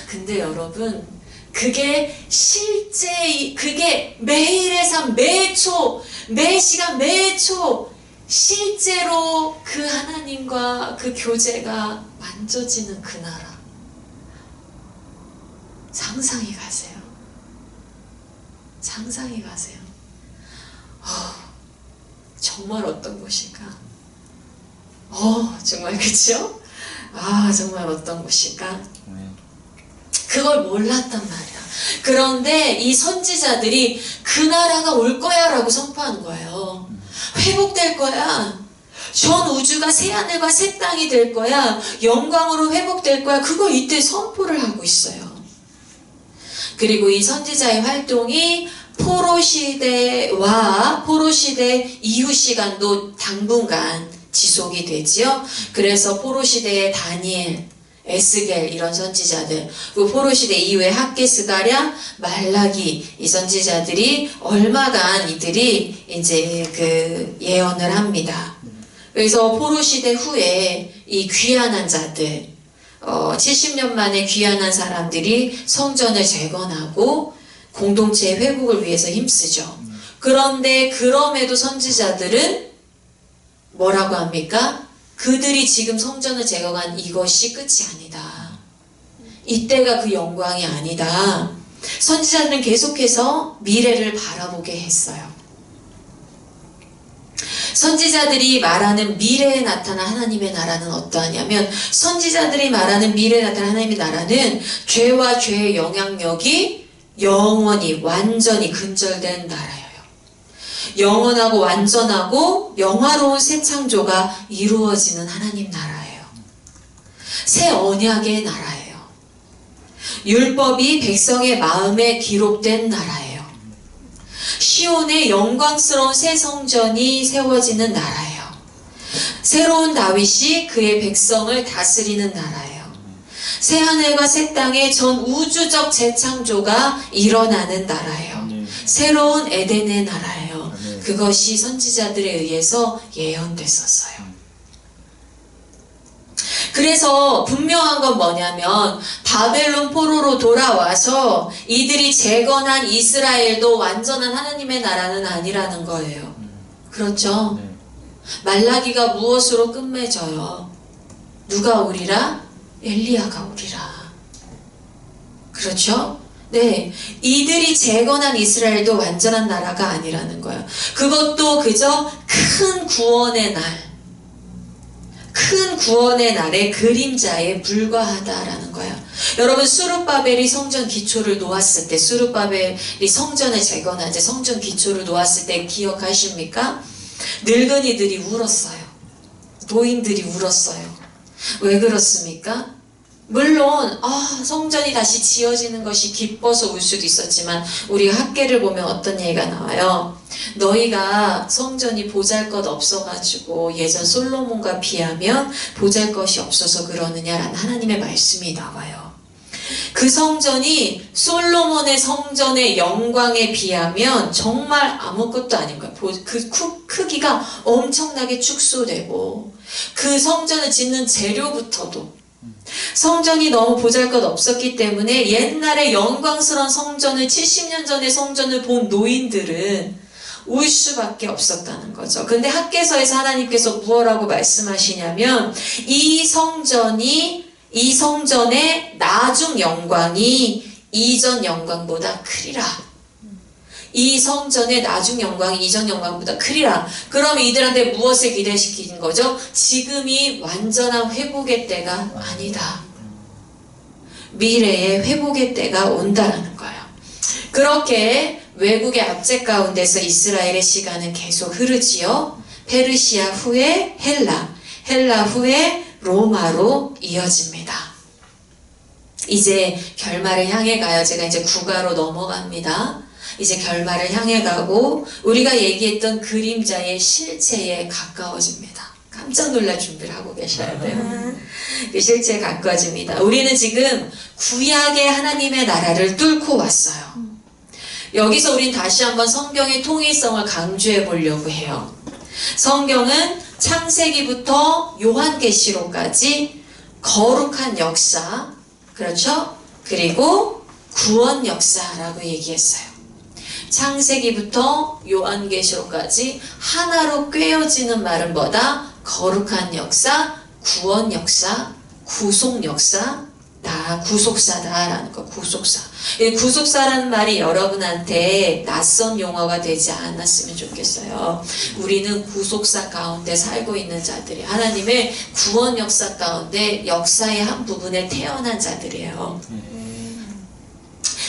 근데 여러분, 그게 매일의 삶, 매초, 매시간, 매초 실제로 그 하나님과 그 교제가 만져지는 그 나라. 상상이 가세요. 상상이 가세요. 정말 어떤 곳일까? 정말 그쵸? 정말 어떤 곳일까? 그걸 몰랐단 말이야. 그런데 이 선지자들이 그 나라가 올 거야 라고 선포하는 거예요. 회복될 거야. 전 우주가 새 하늘과 새 땅이 될 거야. 영광으로 회복될 거야. 그걸 이때 선포를 하고 있어요. 그리고 이 선지자의 활동이 포로 시대와 포로 시대 이후 시간도 당분간 지속이 되지요. 그래서 포로 시대의 다니엘, 에스겔 이런 선지자들, 그 포로 시대 이후에 학개, 스가랴, 말라기 이 선지자들이 얼마간 이들이 이제 그 예언을 합니다. 그래서 포로 시대 후에 이 귀환한 자들, 70년 만에 귀환한 사람들이 성전을 재건하고 공동체의 회복을 위해서 힘쓰죠. 그런데 그럼에도 선지자들은 뭐라고 합니까? 그들이 지금 성전을 재건한 이것이 끝이 아니다. 이때가 그 영광이 아니다. 선지자들은 계속해서 미래를 바라보게 했어요. 선지자들이 말하는 미래에 나타난 하나님의 나라는 어떠하냐면, 선지자들이 말하는 미래에 나타난 하나님의 나라는 죄와 죄의 영향력이 영원히 완전히 근절된 나라예요. 영원하고 완전하고 영화로운 새 창조가 이루어지는 하나님 나라예요. 새 언약의 나라예요. 율법이 백성의 마음에 기록된 나라예요. 시온의 영광스러운 새 성전이 세워지는 나라예요. 새로운 다윗이 그의 백성을 다스리는 나라예요. 새 하늘과 새 땅의 전 우주적 재창조가 일어나는 나라예요. 새로운 에덴의 나라예요. 그것이 선지자들에 의해서 예언됐었어요. 그래서 분명한 건 뭐냐면, 바벨론 포로로 돌아와서 이들이 재건한 이스라엘도 완전한 하나님의 나라는 아니라는 거예요. 그렇죠? 말라기가 무엇으로 끝맺어요? 누가 오리라? 엘리야가 오리라. 그렇죠? 네, 이들이 재건한 이스라엘도 완전한 나라가 아니라는 거예요. 그것도 그저 큰 구원의 날, 큰 구원의 날의 그림자에 불과하다라는 거예요. 여러분, 스룹바벨이 성전 기초를 놓았을 때, 스룹바벨이 성전을 재건할 때, 성전 기초를 놓았을 때 기억하십니까? 늙은이들이 울었어요. 노인들이 울었어요. 왜 그렇습니까? 물론 성전이 다시 지어지는 것이 기뻐서 울 수도 있었지만, 우리 학계를 보면 어떤 얘기가 나와요. 너희가 성전이 보잘것 없어가지고 예전 솔로몬과 비하면 보잘것이 없어서 그러느냐라는 하나님의 말씀이 나와요. 그 성전이 솔로몬의 성전의 영광에 비하면 정말 아무것도 아닌 거예요. 그 크기가 엄청나게 축소되고, 그 성전을 짓는 재료부터도 성전이 너무 보잘것 없었기 때문에 옛날에 영광스러운 성전을, 70년 전의 성전을 본 노인들은 울 수밖에 없었다는 거죠. 근데 학개서에서 하나님께서 무엇라고 말씀하시냐면, 이 성전의 나중 영광이 이전 영광보다 크리라. 이 성전의 나중 영광이 이전 영광보다 크리라. 그럼 이들한테 무엇을 기대시키는 거죠? 지금이 완전한 회복의 때가 아니다. 미래의 회복의 때가 온다라는 거예요. 그렇게 외국의 압제 가운데서 이스라엘의 시간은 계속 흐르지요. 페르시아 후에 헬라 후에 로마로 이어집니다. 이제 결말을 향해 가요. 제가 이제 국가로 넘어갑니다. 이제 결말을 향해 가고 우리가 얘기했던 그림자의 실체에 가까워집니다. 깜짝 놀랄 준비를 하고 계셔야 돼요. 그 실체에 가까워집니다. 우리는 지금 구약의 하나님의 나라를 뚫고 왔어요. 여기서 우린 다시 한번 성경의 통일성을 강조해 보려고 해요. 성경은 창세기부터 요한계시록까지 거룩한 역사, 그렇죠? 그리고 구원 역사라고 얘기했어요. 창세기부터 요한계시록까지 하나로 꿰어지는 말은 뭐다? 거룩한 역사, 구원 역사, 구속 역사, 다 구속사다라는 거. 구속사. 구속사라는 말이 여러분한테 낯선 용어가 되지 않았으면 좋겠어요. 우리는 구속사 가운데 살고 있는 자들이, 하나님의 구원 역사 가운데 역사의 한 부분에 태어난 자들이에요.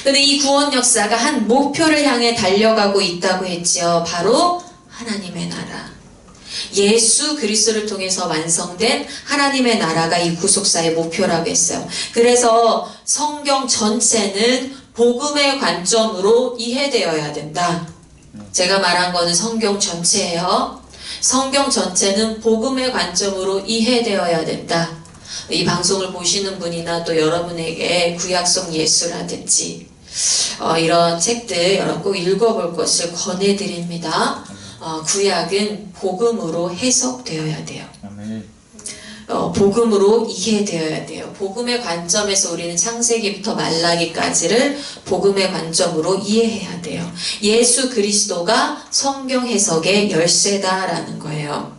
근데 이 구원 역사가 한 목표를 향해 달려가고 있다고 했죠. 바로 하나님의 나라. 예수 그리스도를 통해서 완성된 하나님의 나라가 이 구속사의 목표라고 했어요. 그래서 성경 전체는 복음의 관점으로 이해되어야 된다. 제가 말한 거는 성경 전체예요. 성경 전체는 복음의 관점으로 이해되어야 된다. 이 방송을 보시는 분이나 또 여러분에게 구약성 예수라든지 이런 책들 여러분 꼭 읽어볼 것을 권해드립니다. 구약은 복음으로 해석되어야 돼요. 복음으로 이해되어야 돼요. 복음의 관점에서 우리는 창세기부터 말라기까지를 복음의 관점으로 이해해야 돼요. 예수 그리스도가 성경 해석의 열쇠다라는 거예요.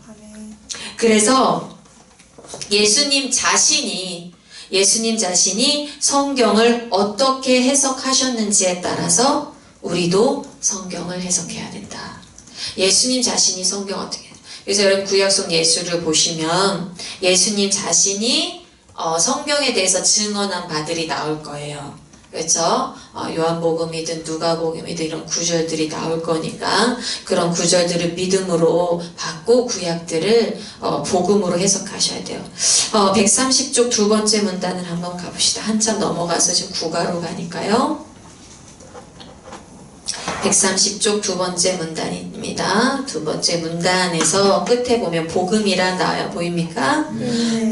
그래서 예수님 자신이 성경을 어떻게 해석하셨는지에 따라서 우리도 성경을 해석해야 된다. 예수님 자신이 성경 어떻게, 그래서 여러분 구약성 예수를 보시면 예수님 자신이 성경에 대해서 증언한 바들이 나올 거예요. 그렇죠? 요한복음이든 누가복음이든 이런 구절들이 나올 거니까 그런 구절들을 믿음으로 받고 구약들을 복음으로 해석하셔야 돼요. 130쪽 두 번째 문단을 한번 가봅시다. 한참 넘어가서 지금 구가로 가니까요. 130쪽 두 번째 문단입니다. 두 번째 문단에서 끝에 보면 복음이란 나와요. 보입니까?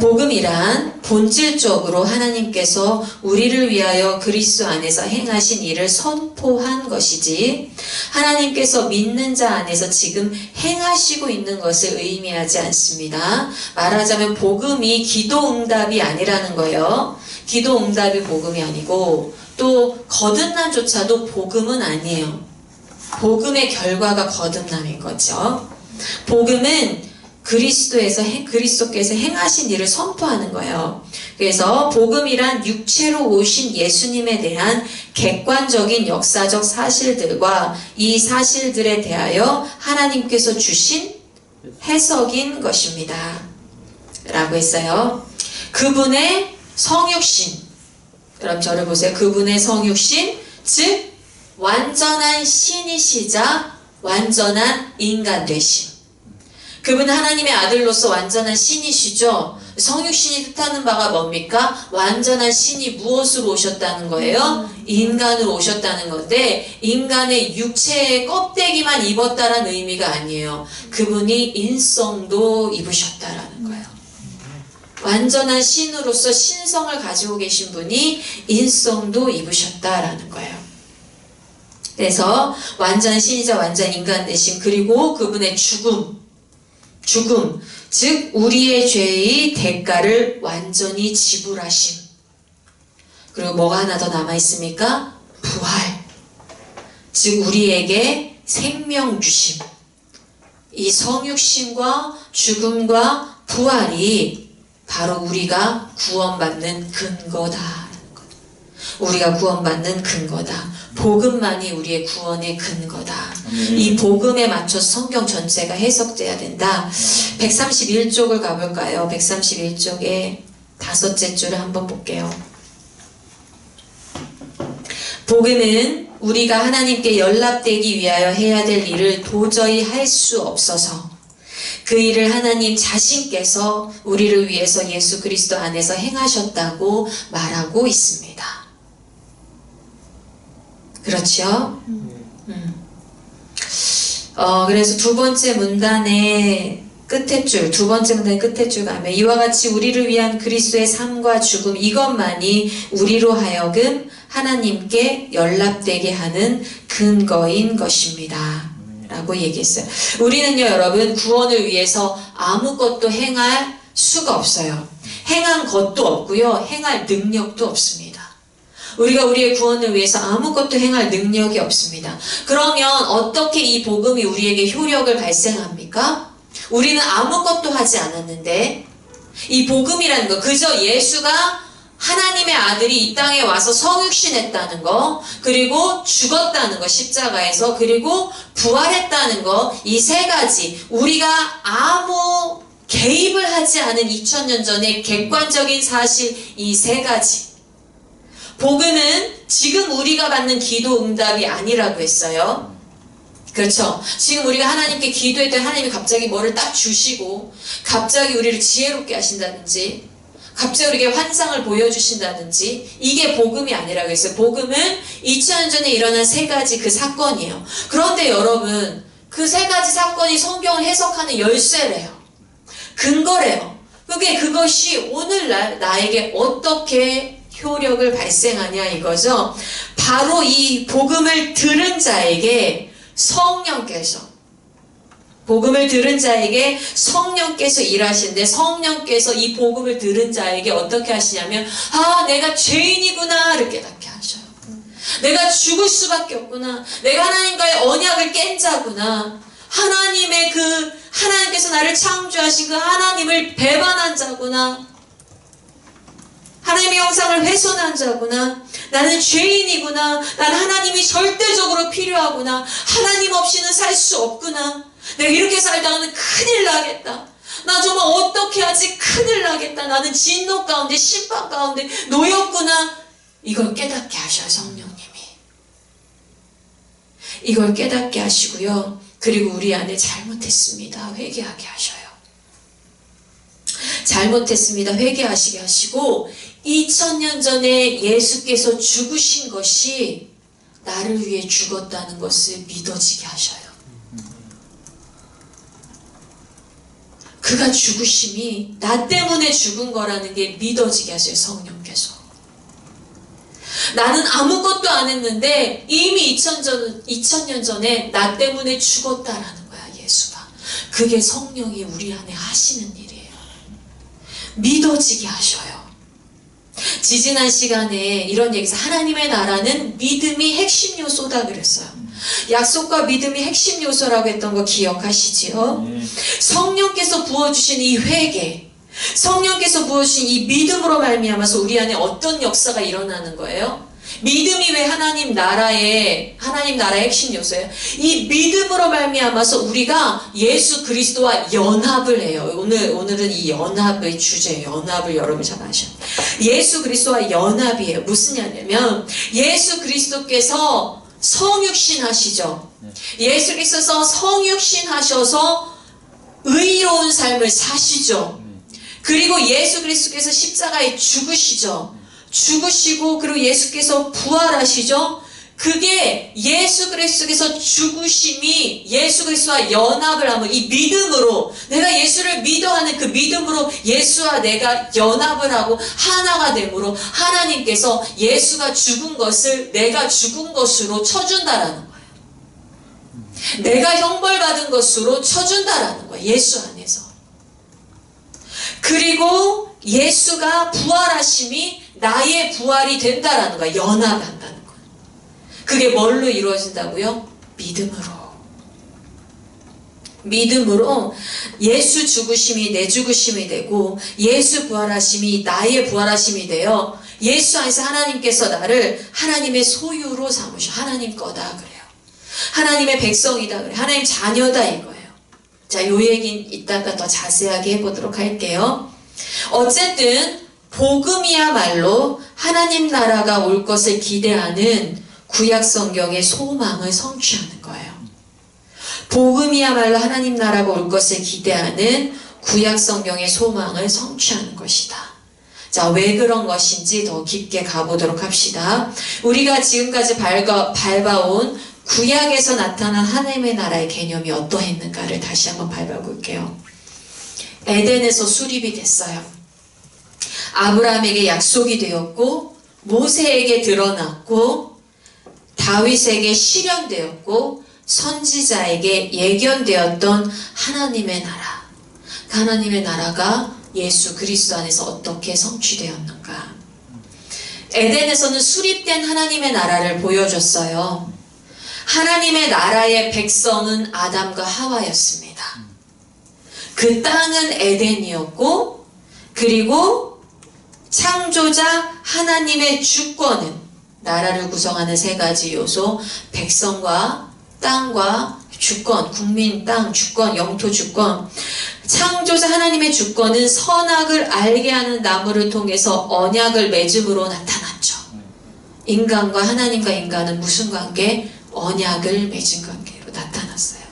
복음이란 본질적으로 하나님께서 우리를 위하여 그리스도 안에서 행하신 일을 선포한 것이지, 하나님께서 믿는 자 안에서 지금 행하시고 있는 것을 의미하지 않습니다. 말하자면 복음이 기도응답이 아니라는 거예요. 기도응답이 복음이 아니고, 또 거듭남조차도 복음은 아니에요. 복음의 결과가 거듭남인 거죠. 복음은 그리스도께서 행하신 일을 선포하는 거예요. 그래서 복음이란 육체로 오신 예수님에 대한 객관적인 역사적 사실들과 이 사실들에 대하여 하나님께서 주신 해석인 것입니다. 라고 했어요. 그분의 성육신, 그럼 저를 보세요. 그분의 성육신, 즉 완전한 신이시자 완전한 인간 되심. 그분은 하나님의 아들로서 완전한 신이시죠. 성육신이 뜻하는 바가 뭡니까? 완전한 신이 무엇으로 오셨다는 거예요? 인간으로 오셨다는 건데, 인간의 육체의 껍데기만 입었다라는 의미가 아니에요. 그분이 인성도 입으셨다라는 거예요. 완전한 신으로서 신성을 가지고 계신 분이 인성도 입으셨다라는 거예요. 그래서 완전 신이자 완전 인간 되심, 그리고 그분의 죽음, 즉 우리의 죄의 대가를 완전히 지불하심. 그리고 뭐가 하나 더 남아있습니까? 부활, 즉 우리에게 생명 주심. 이 성육신과 죽음과 부활이 바로 우리가 구원받는 근거다. 우리가 구원받는 근거다. 복음만이 우리의 구원의 근거다. 이 복음에 맞춰서 성경 전체가 해석돼야 된다. 131쪽을 가볼까요? 131쪽에 5째 줄을 한번 볼게요. 복음은 우리가 하나님께 연락되기 위하여 해야 될 일을 도저히 할 수 없어서 그 일을 하나님 자신께서 우리를 위해서 예수 그리스도 안에서 행하셨다고 말하고 있습니다. 그렇죠? 그래서 두 번째 문단의 끝에 줄 가면 이와 같이 우리를 위한 그리스도의 삶과 죽음, 이것만이 우리로 하여금 하나님께 연락되게 하는 근거인 것입니다. 라고 얘기했어요. 우리는요, 여러분, 구원을 위해서 아무것도 행할 수가 없어요. 행한 것도 없고요, 행할 능력도 없습니다. 우리가 우리의 구원을 위해서 아무것도 행할 능력이 없습니다. 그러면 어떻게 이 복음이 우리에게 효력을 발생합니까? 우리는 아무것도 하지 않았는데, 이 복음이라는 거, 그저 예수가 하나님의 아들이 이 땅에 와서 성육신했다는 거, 그리고 죽었다는 거, 십자가에서, 그리고 부활했다는 거, 이 세 가지, 우리가 아무 개입을 하지 않은 2000년 전의 객관적인 사실, 이 세 가지. 복음은 지금 우리가 받는 기도 응답이 아니라고 했어요. 그렇죠? 지금 우리가 하나님께 기도했더니 하나님이 갑자기 뭐를 딱 주시고 갑자기 우리를 지혜롭게 하신다든지 갑자기 우리에게 환상을 보여주신다든지 이게 복음이 아니라고 했어요. 복음은 2000년 전에 일어난 세 가지 그 사건이에요. 그런데 여러분, 그 세 가지 사건이 성경을 해석하는 열쇠래요. 근거래요. 그것이 오늘날 나에게 어떻게 효력을 발생하냐 이거죠. 바로 이 복음을 들은 자에게 복음을 들은 자에게 성령께서 일하시는데, 성령께서 이 복음을 들은 자에게 어떻게 하시냐면, 내가 죄인이구나 를 깨닫게 하셔요. 내가 죽을 수밖에 없구나. 내가 하나님과의 언약을 깬 자구나. 하나님께서 나를 창조하신 그 하나님을 배반한 자구나. 하나님의 형상을 훼손한 자구나. 나는 죄인이구나. 난 하나님이 절대적으로 필요하구나. 하나님 없이는 살 수 없구나. 내가 이렇게 살다가는 큰일 나겠다. 나 정말 어떻게 하지? 큰일 나겠다. 나는 진노 가운데 심판 가운데 놓였구나. 이걸 깨닫게 하셔요, 성령님이. 이걸 깨닫게 하시고요. 그리고 우리 안에 잘못했습니다, 회개하게 하셔요. 잘못했습니다, 회개하시게 하시고 2000년 전에 예수께서 죽으신 것이 나를 위해 죽었다는 것을 믿어지게 하셔요. 그가 죽으심이 나 때문에 죽은 거라는 게 믿어지게 하세요, 성령께서. 나는 아무것도 안 했는데 이미 2000년 전에 나 때문에 죽었다라는 거야, 예수가. 그게 성령이 우리 안에 하시는 일이에요. 믿어지게 하셔요. 지지난 시간에 이런 얘기에서 하나님의 나라는 믿음이 핵심 요소다 그랬어요. 약속과 믿음이 핵심 요소라고 했던 거 기억하시지요? 성령께서 부어주신 이 회개, 성령께서 부어주신 이 믿음으로 말미암아서 우리 안에 어떤 역사가 일어나는 거예요? 믿음이 왜 하나님 나라의 핵심 요소예요? 이 믿음으로 말미암아서 우리가 예수 그리스도와 연합을 해요. 오늘은 이 연합의 주제예요. 연합을 여러분 잘 아셔. 예수 그리스도와 연합이에요. 무슨 얘기냐면 예수 그리스도께서 성육신 하시죠. 예수 그리스도께서 성육신 하셔서 의로운 삶을 사시죠. 그리고 예수 그리스도께서 십자가에 죽으시고 그리고 예수께서 부활하시죠. 그게 예수 그리스도께서 죽으심이 예수 그리스도와 연합을 하면 이 믿음으로 내가 예수를 믿어하는 그 믿음으로 예수와 내가 연합을 하고 하나가 되므로 하나님께서 예수가 죽은 것을 내가 죽은 것으로 쳐준다라는 거예요. 내가 형벌받은 것으로 쳐준다라는 거예요. 예수 안에서. 그리고 예수가 부활하심이 나의 부활이 된다라는 거야. 연합한다는 거야. 그게 뭘로 이루어진다고요? 믿음으로 예수 죽으심이 내 죽으심이 되고 예수 부활하심이 나의 부활하심이 되어 예수 안에서 하나님께서 나를 하나님의 소유로 삼으셔. 하나님 거다 그래요. 하나님의 백성이다 그래요. 하나님 자녀다 이거예요. 자, 요 얘기는 이따가 더 자세하게 해보도록 할게요. 어쨌든 복음이야말로 하나님 나라가 올 것을 기대하는 구약 성경의 소망을 성취하는 거예요. 복음이야말로 하나님 나라가 올 것을 기대하는 구약 성경의 소망을 성취하는 것이다. 자, 왜 그런 것인지 더 깊게 가보도록 합시다. 우리가 지금까지 밟아온 구약에서 나타난 하나님의 나라의 개념이 어떠했는가를 다시 한번 밟아볼게요. 에덴에서 수립이 됐어요. 아브라함에게 약속이 되었고 모세에게 드러났고 다윗에게 실현되었고 선지자에게 예견되었던 하나님의 나라. 그 하나님의 나라가 예수 그리스도 안에서 어떻게 성취되었는가. 에덴에서는 수립된 하나님의 나라를 보여줬어요. 하나님의 나라의 백성은 아담과 하와였습니다. 그 땅은 에덴이었고 그리고 창조자 하나님의 주권은 나라를 구성하는 세 가지 요소, 백성과 땅과 주권, 국민, 땅, 주권, 영토 주권. 창조자 하나님의 주권은 선악을 알게 하는 나무를 통해서 언약을 맺음으로 나타났죠. 인간과 하나님과 인간은 무슨 관계? 언약을 맺은 관계로 나타났어요.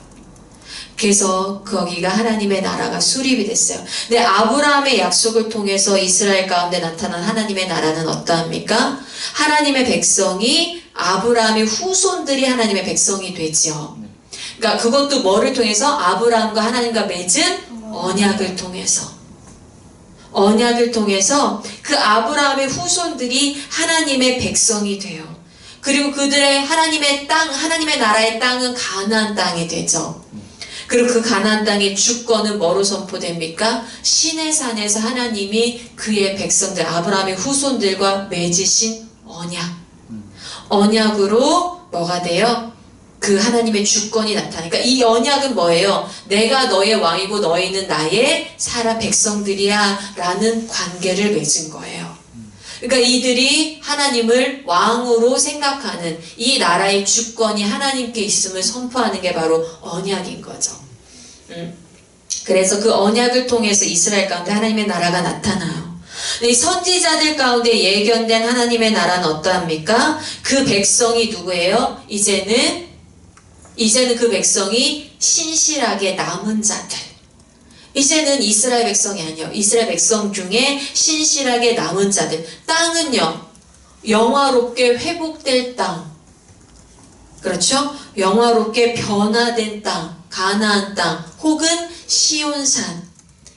그래서 거기가 하나님의 나라가 수립이 됐어요. 근데 아브라함의 약속을 통해서 이스라엘 가운데 나타난 하나님의 나라는 어떠합니까? 하나님의 백성이 아브라함의 후손들이 하나님의 백성이 되죠. 그러니까 그것도 뭐를 통해서? 아브라함과 하나님과 맺은 언약을 통해서 그 아브라함의 후손들이 하나님의 백성이 돼요. 그리고 그들의 하나님의 땅, 하나님의 나라의 땅은 가나안 땅이 되죠. 그리고 그 가나안 땅의 주권은 뭐로 선포됩니까? 시내산에서 하나님이 그의 백성들, 아브라함의 후손들과 맺으신 언약. 언약으로 뭐가 돼요? 그 하나님의 주권이 나타나니까 이 언약은 뭐예요? 내가 너의 왕이고 너희는 나의 사람 백성들이야 라는 관계를 맺은 거예요. 그러니까 이들이 하나님을 왕으로 생각하는 이 나라의 주권이 하나님께 있음을 선포하는 게 바로 언약인 거죠. 그래서 그 언약을 통해서 이스라엘 가운데 하나님의 나라가 나타나요. 이 선지자들 가운데 예견된 하나님의 나라는 어떠합니까? 그 백성이 누구예요? 이제는 그 백성이 신실하게 남은 자들. 이제는 이스라엘 백성이 아니에요. 이스라엘 백성 중에 신실하게 남은 자들. 땅은요, 영화롭게 회복될 땅. 그렇죠? 영화롭게 변화된 땅, 가나안 땅, 혹은 시온산.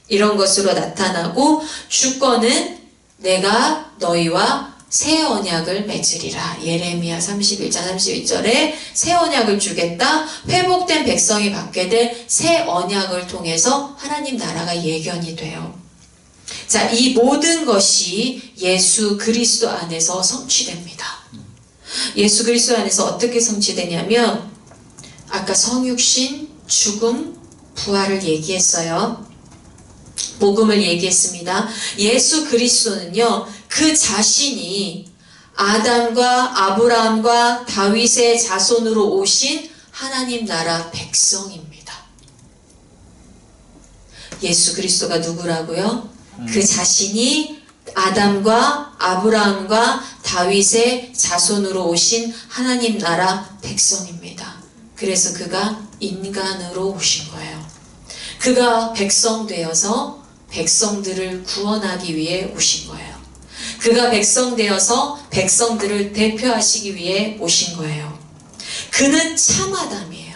이런 것으로 나타나고, 주권은 내가 너희와 새 언약을 맺으리라. 예레미야 31장 32절에 새 언약을 주겠다. 회복된 백성이 받게 될 새 언약을 통해서 하나님 나라가 예견이 돼요. 자, 이 모든 것이 예수 그리스도 안에서 성취됩니다. 예수 그리스도 안에서 어떻게 성취되냐면 아까 성육신, 죽음, 부활을 얘기했어요. 복음을 얘기했습니다. 예수 그리스도는요, 그 자신이 아담과 아브라함과 다윗의 자손으로 오신 하나님 나라 백성입니다. 예수 그리스도가 누구라고요? 그 자신이 아담과 아브라함과 다윗의 자손으로 오신 하나님 나라 백성입니다. 그래서 그가 인간으로 오신 거예요. 그가 백성 되어서 백성들을 구원하기 위해 오신 거예요. 그가 백성 되어서 백성들을 대표하시기 위해 오신 거예요. 그는 참 아담이에요.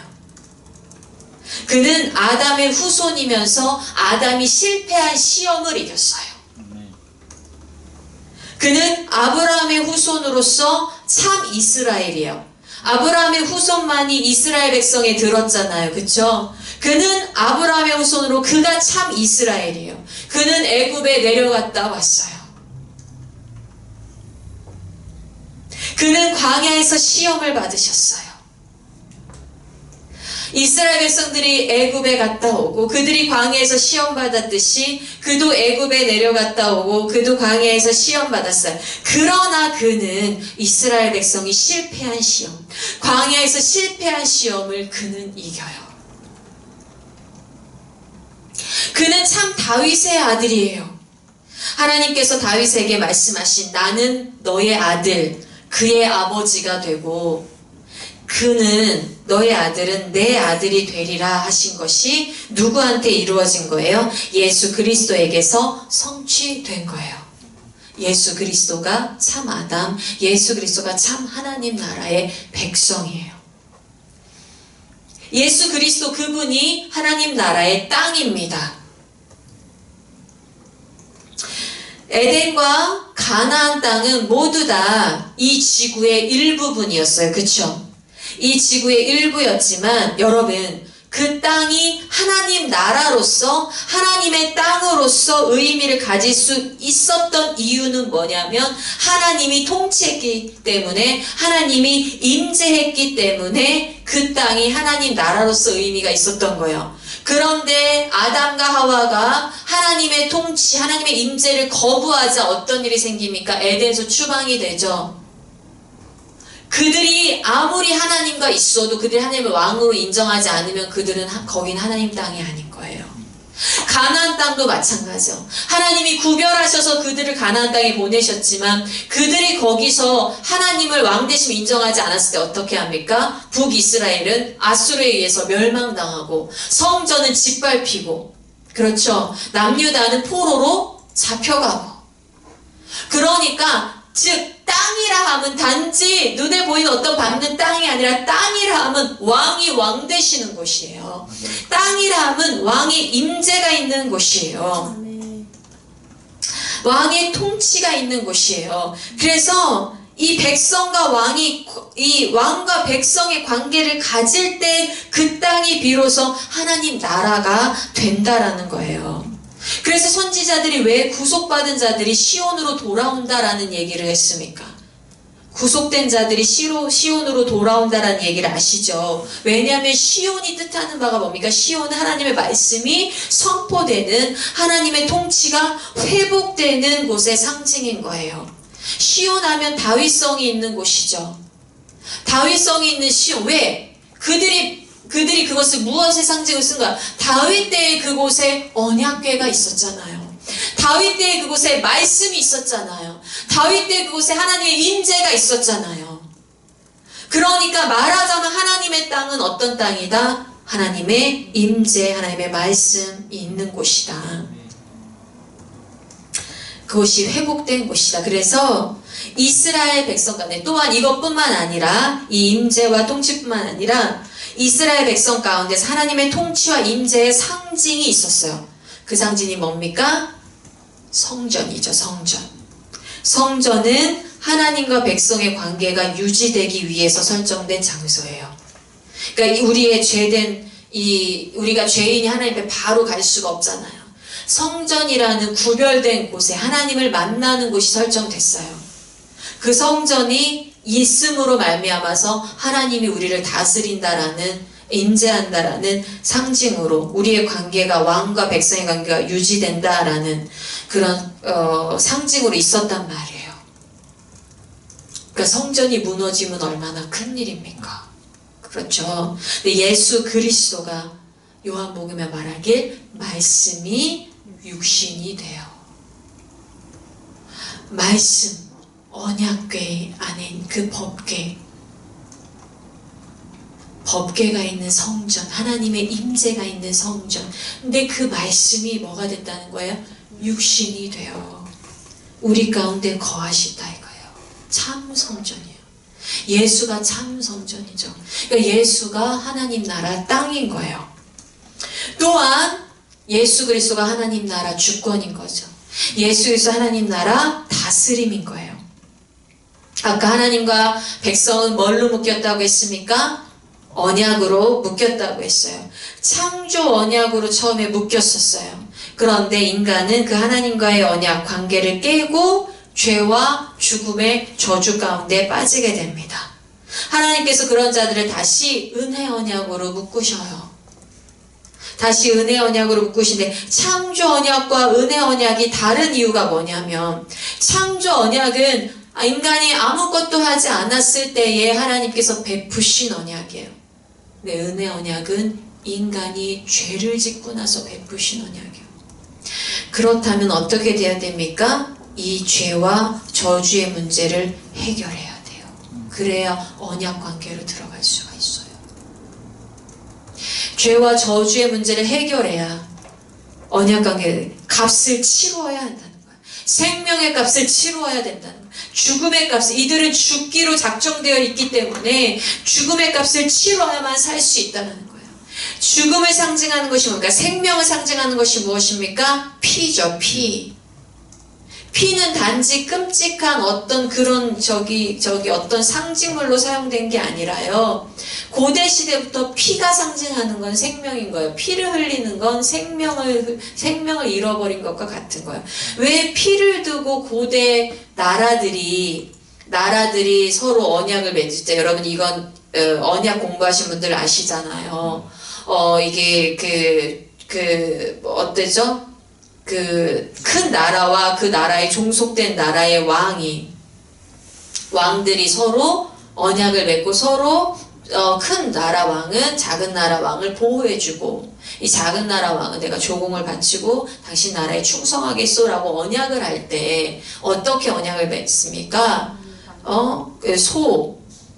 그는 아담의 후손이면서 아담이 실패한 시험을 이겼어요. 그는 아브라함의 후손으로서 참 이스라엘이에요. 아브라함의 후손만이 이스라엘 백성에 들었잖아요. 그쵸? 그는 아브라함의 후손으로 그가 참 이스라엘이에요. 그는 애굽에 내려갔다 왔어요. 그는 광야에서 시험을 받으셨어요. 이스라엘 백성들이 애굽에 갔다 오고 그들이 광야에서 시험 받았듯이 그도 애굽에 내려갔다 오고 그도 광야에서 시험 받았어요. 그러나 그는 이스라엘 백성이 실패한 시험, 광야에서 실패한 시험을 그는 이겨요. 그는 참 다윗의 아들이에요. 하나님께서 다윗에게 말씀하신 나는 너의 아들, 그의 아버지가 되고 그는 너의 아들은 내 아들이 되리라 하신 것이 누구한테 이루어진 거예요? 예수 그리스도에게서 성취된 거예요. 예수 그리스도가 참 아담, 예수 그리스도가 참 하나님 나라의 백성이에요. 예수 그리스도 그분이 하나님 나라의 땅입니다. 에덴과 가나안 땅은 모두 다 이 지구의 일부분이었어요. 그쵸? 이 지구의 일부였지만 여러분 그 땅이 하나님 나라로서 하나님의 땅으로서 의미를 가질 수 있었던 이유는 뭐냐면 하나님이 통치했기 때문에 하나님이 임재했기 때문에 그 땅이 하나님 나라로서 의미가 있었던 거예요. 그런데 아담과 하와가 하나님의 통치, 하나님의 임재를 거부하자 어떤 일이 생깁니까? 에덴에서 추방이 되죠. 그들이 아무리 하나님과 있어도 그들이 하나님을 왕으로 인정하지 않으면 그들은 거긴 하나님 땅이 아닌 거예요. 가나안 땅도 마찬가지죠. 하나님이 구별하셔서 그들을 가나안 땅에 보내셨지만 그들이 거기서 하나님을 왕 대신 인정하지 않았을 때 어떻게 합니까? 북이스라엘은 아수르에 의해서 멸망당하고 성전은 짓밟히고 그렇죠. 남유다는 포로로 잡혀가고 그러니까 즉 땅이라 함은 단지 눈에 보이는 어떤 밟는 땅이 아니라 땅이라 함은 왕이 왕 되시는 곳이에요. 땅이라 함은 왕의 임재가 있는 곳이에요. 왕의 통치가 있는 곳이에요. 그래서 이 백성과 왕이 이 왕과 백성의 관계를 가질 때 그 땅이 비로소 하나님 나라가 된다라는 거예요. 그래서 선지자들이 왜 구속받은 자들이 시온으로 돌아온다라는 얘기를 했습니까? 구속된 자들이 시온으로 돌아온다라는 얘기를 아시죠? 왜냐하면 시온이 뜻하는 바가 뭡니까? 시온은 하나님의 말씀이 선포되는 하나님의 통치가 회복되는 곳의 상징인 거예요. 시온 하면 다윗성이 있는 곳이죠. 다윗성이 있는 시온. 왜? 그들이 그것을 무엇의 상징을 쓴 거야? 다윗 때에 그곳에 언약궤가 있었잖아요. 다윗 때에 그곳에 말씀이 있었잖아요. 다윗 때에 그곳에 하나님의 임재가 있었잖아요. 그러니까 말하자면 하나님의 땅은 어떤 땅이다? 하나님의 임재, 하나님의 말씀이 있는 곳이다. 그것이 회복된 곳이다. 그래서 이스라엘 백성 가운데 또한 이것뿐만 아니라 이 임재와 통치뿐만 아니라 이스라엘 백성 가운데서 하나님의 통치와 임재의 상징이 있었어요. 그 상징이 뭡니까? 성전이죠. 성전. 성전은 하나님과 백성의 관계가 유지되기 위해서 설정된 장소예요. 그러니까 우리가 죄인이 하나님 앞에 바로 갈 수가 없잖아요. 성전이라는 구별된 곳에 하나님을 만나는 곳이 설정됐어요. 그 성전이 있음으로 말미암아서 하나님이 우리를 다스린다라는 임재한다라는 상징으로 우리의 관계가 왕과 백성의 관계가 유지된다라는 그런 상징으로 있었단 말이에요. 그러니까 성전이 무너지면 얼마나 큰일입니까? 그렇죠. 근데 예수 그리스도가 요한복음에 말하길 말씀이 육신이 되어 말씀 언약궤 안에 그 법궤가 있는 성전, 하나님의 임재가 있는 성전. 근데 그 말씀이 뭐가 됐다는 거예요? 육신이 되어 우리 가운데 거하시다 이거예요. 참 성전이에요. 예수가 참 성전이죠. 그러니까 예수가 하나님 나라 땅인 거예요. 또한 예수 그리스도가 하나님 나라 주권인 거죠. 예수 그리스도 하나님 나라 다스림인 거예요. 아까 하나님과 백성은 뭘로 묶였다고 했습니까? 언약으로 묶였다고 했어요. 창조 언약으로 처음에 묶였었어요. 그런데 인간은 그 하나님과의 언약 관계를 깨고 죄와 죽음의 저주 가운데 빠지게 됩니다. 하나님께서 그런 자들을 다시 은혜 언약으로 묶으셔요. 다시 은혜 언약으로 묶으시는데 창조 언약과 은혜 언약이 다른 이유가 뭐냐면 창조 언약은 인간이 아무것도 하지 않았을 때에 하나님께서 베푸신 언약이에요. 근데 은혜 언약은 인간이 죄를 짓고 나서 베푸신 언약이에요. 그렇다면 어떻게 돼야 됩니까? 이 죄와 저주의 문제를 해결해야 돼요. 그래야 언약 관계로 들어갈 수가 있어요. 죄와 저주의 문제를 해결해야 언약 관계, 값을 치루어야 한다는 거예요. 생명의 값을 치루어야 된다는 거예요. 죽음의 값을, 이들은 죽기로 작정되어 있기 때문에 죽음의 값을 치러야만 살 수 있다는 거예요. 죽음을 상징하는 것이 뭡니까? 생명을 상징하는 것이 무엇입니까? 피죠, 피. 피는 단지 끔찍한 어떤 그런 어떤 상징물로 사용된 게 아니라요. 고대 시대부터 피가 상징하는 건 생명인 거예요. 피를 흘리는 건 생명을 잃어버린 것과 같은 거예요. 왜 피를 두고 고대 나라들이 서로 언약을 맺을 때, 여러분 이건 언약 공부하신 분들 아시잖아요. 이게 어때죠? 그 큰 나라와 그 나라에 종속된 나라의 왕들이 서로 언약을 맺고 서로 큰 나라 왕은 작은 나라 왕을 보호해주고, 이 작은 나라 왕은 내가 조공을 바치고 당신 나라에 충성하겠소라고 언약을 할 때 어떻게 언약을 맺습니까?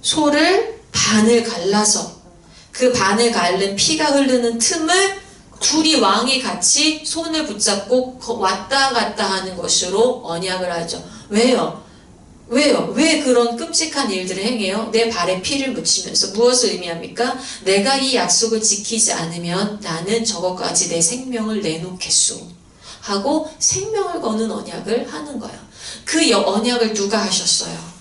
소를 반을 갈라서 그 반을 갈른 피가 흐르는 틈을 둘이 왕이 같이 손을 붙잡고 왔다 갔다 하는 것으로 언약을 하죠. 왜요? 왜 그런 끔찍한 일들을 행해요? 내 발에 피를 묻히면서 무엇을 의미합니까? 내가 이 약속을 지키지 않으면 나는 저것까지 내 생명을 내놓겠소 하고 생명을 거는 언약을 하는 거예요. 그 언약을 누가 하셨어요?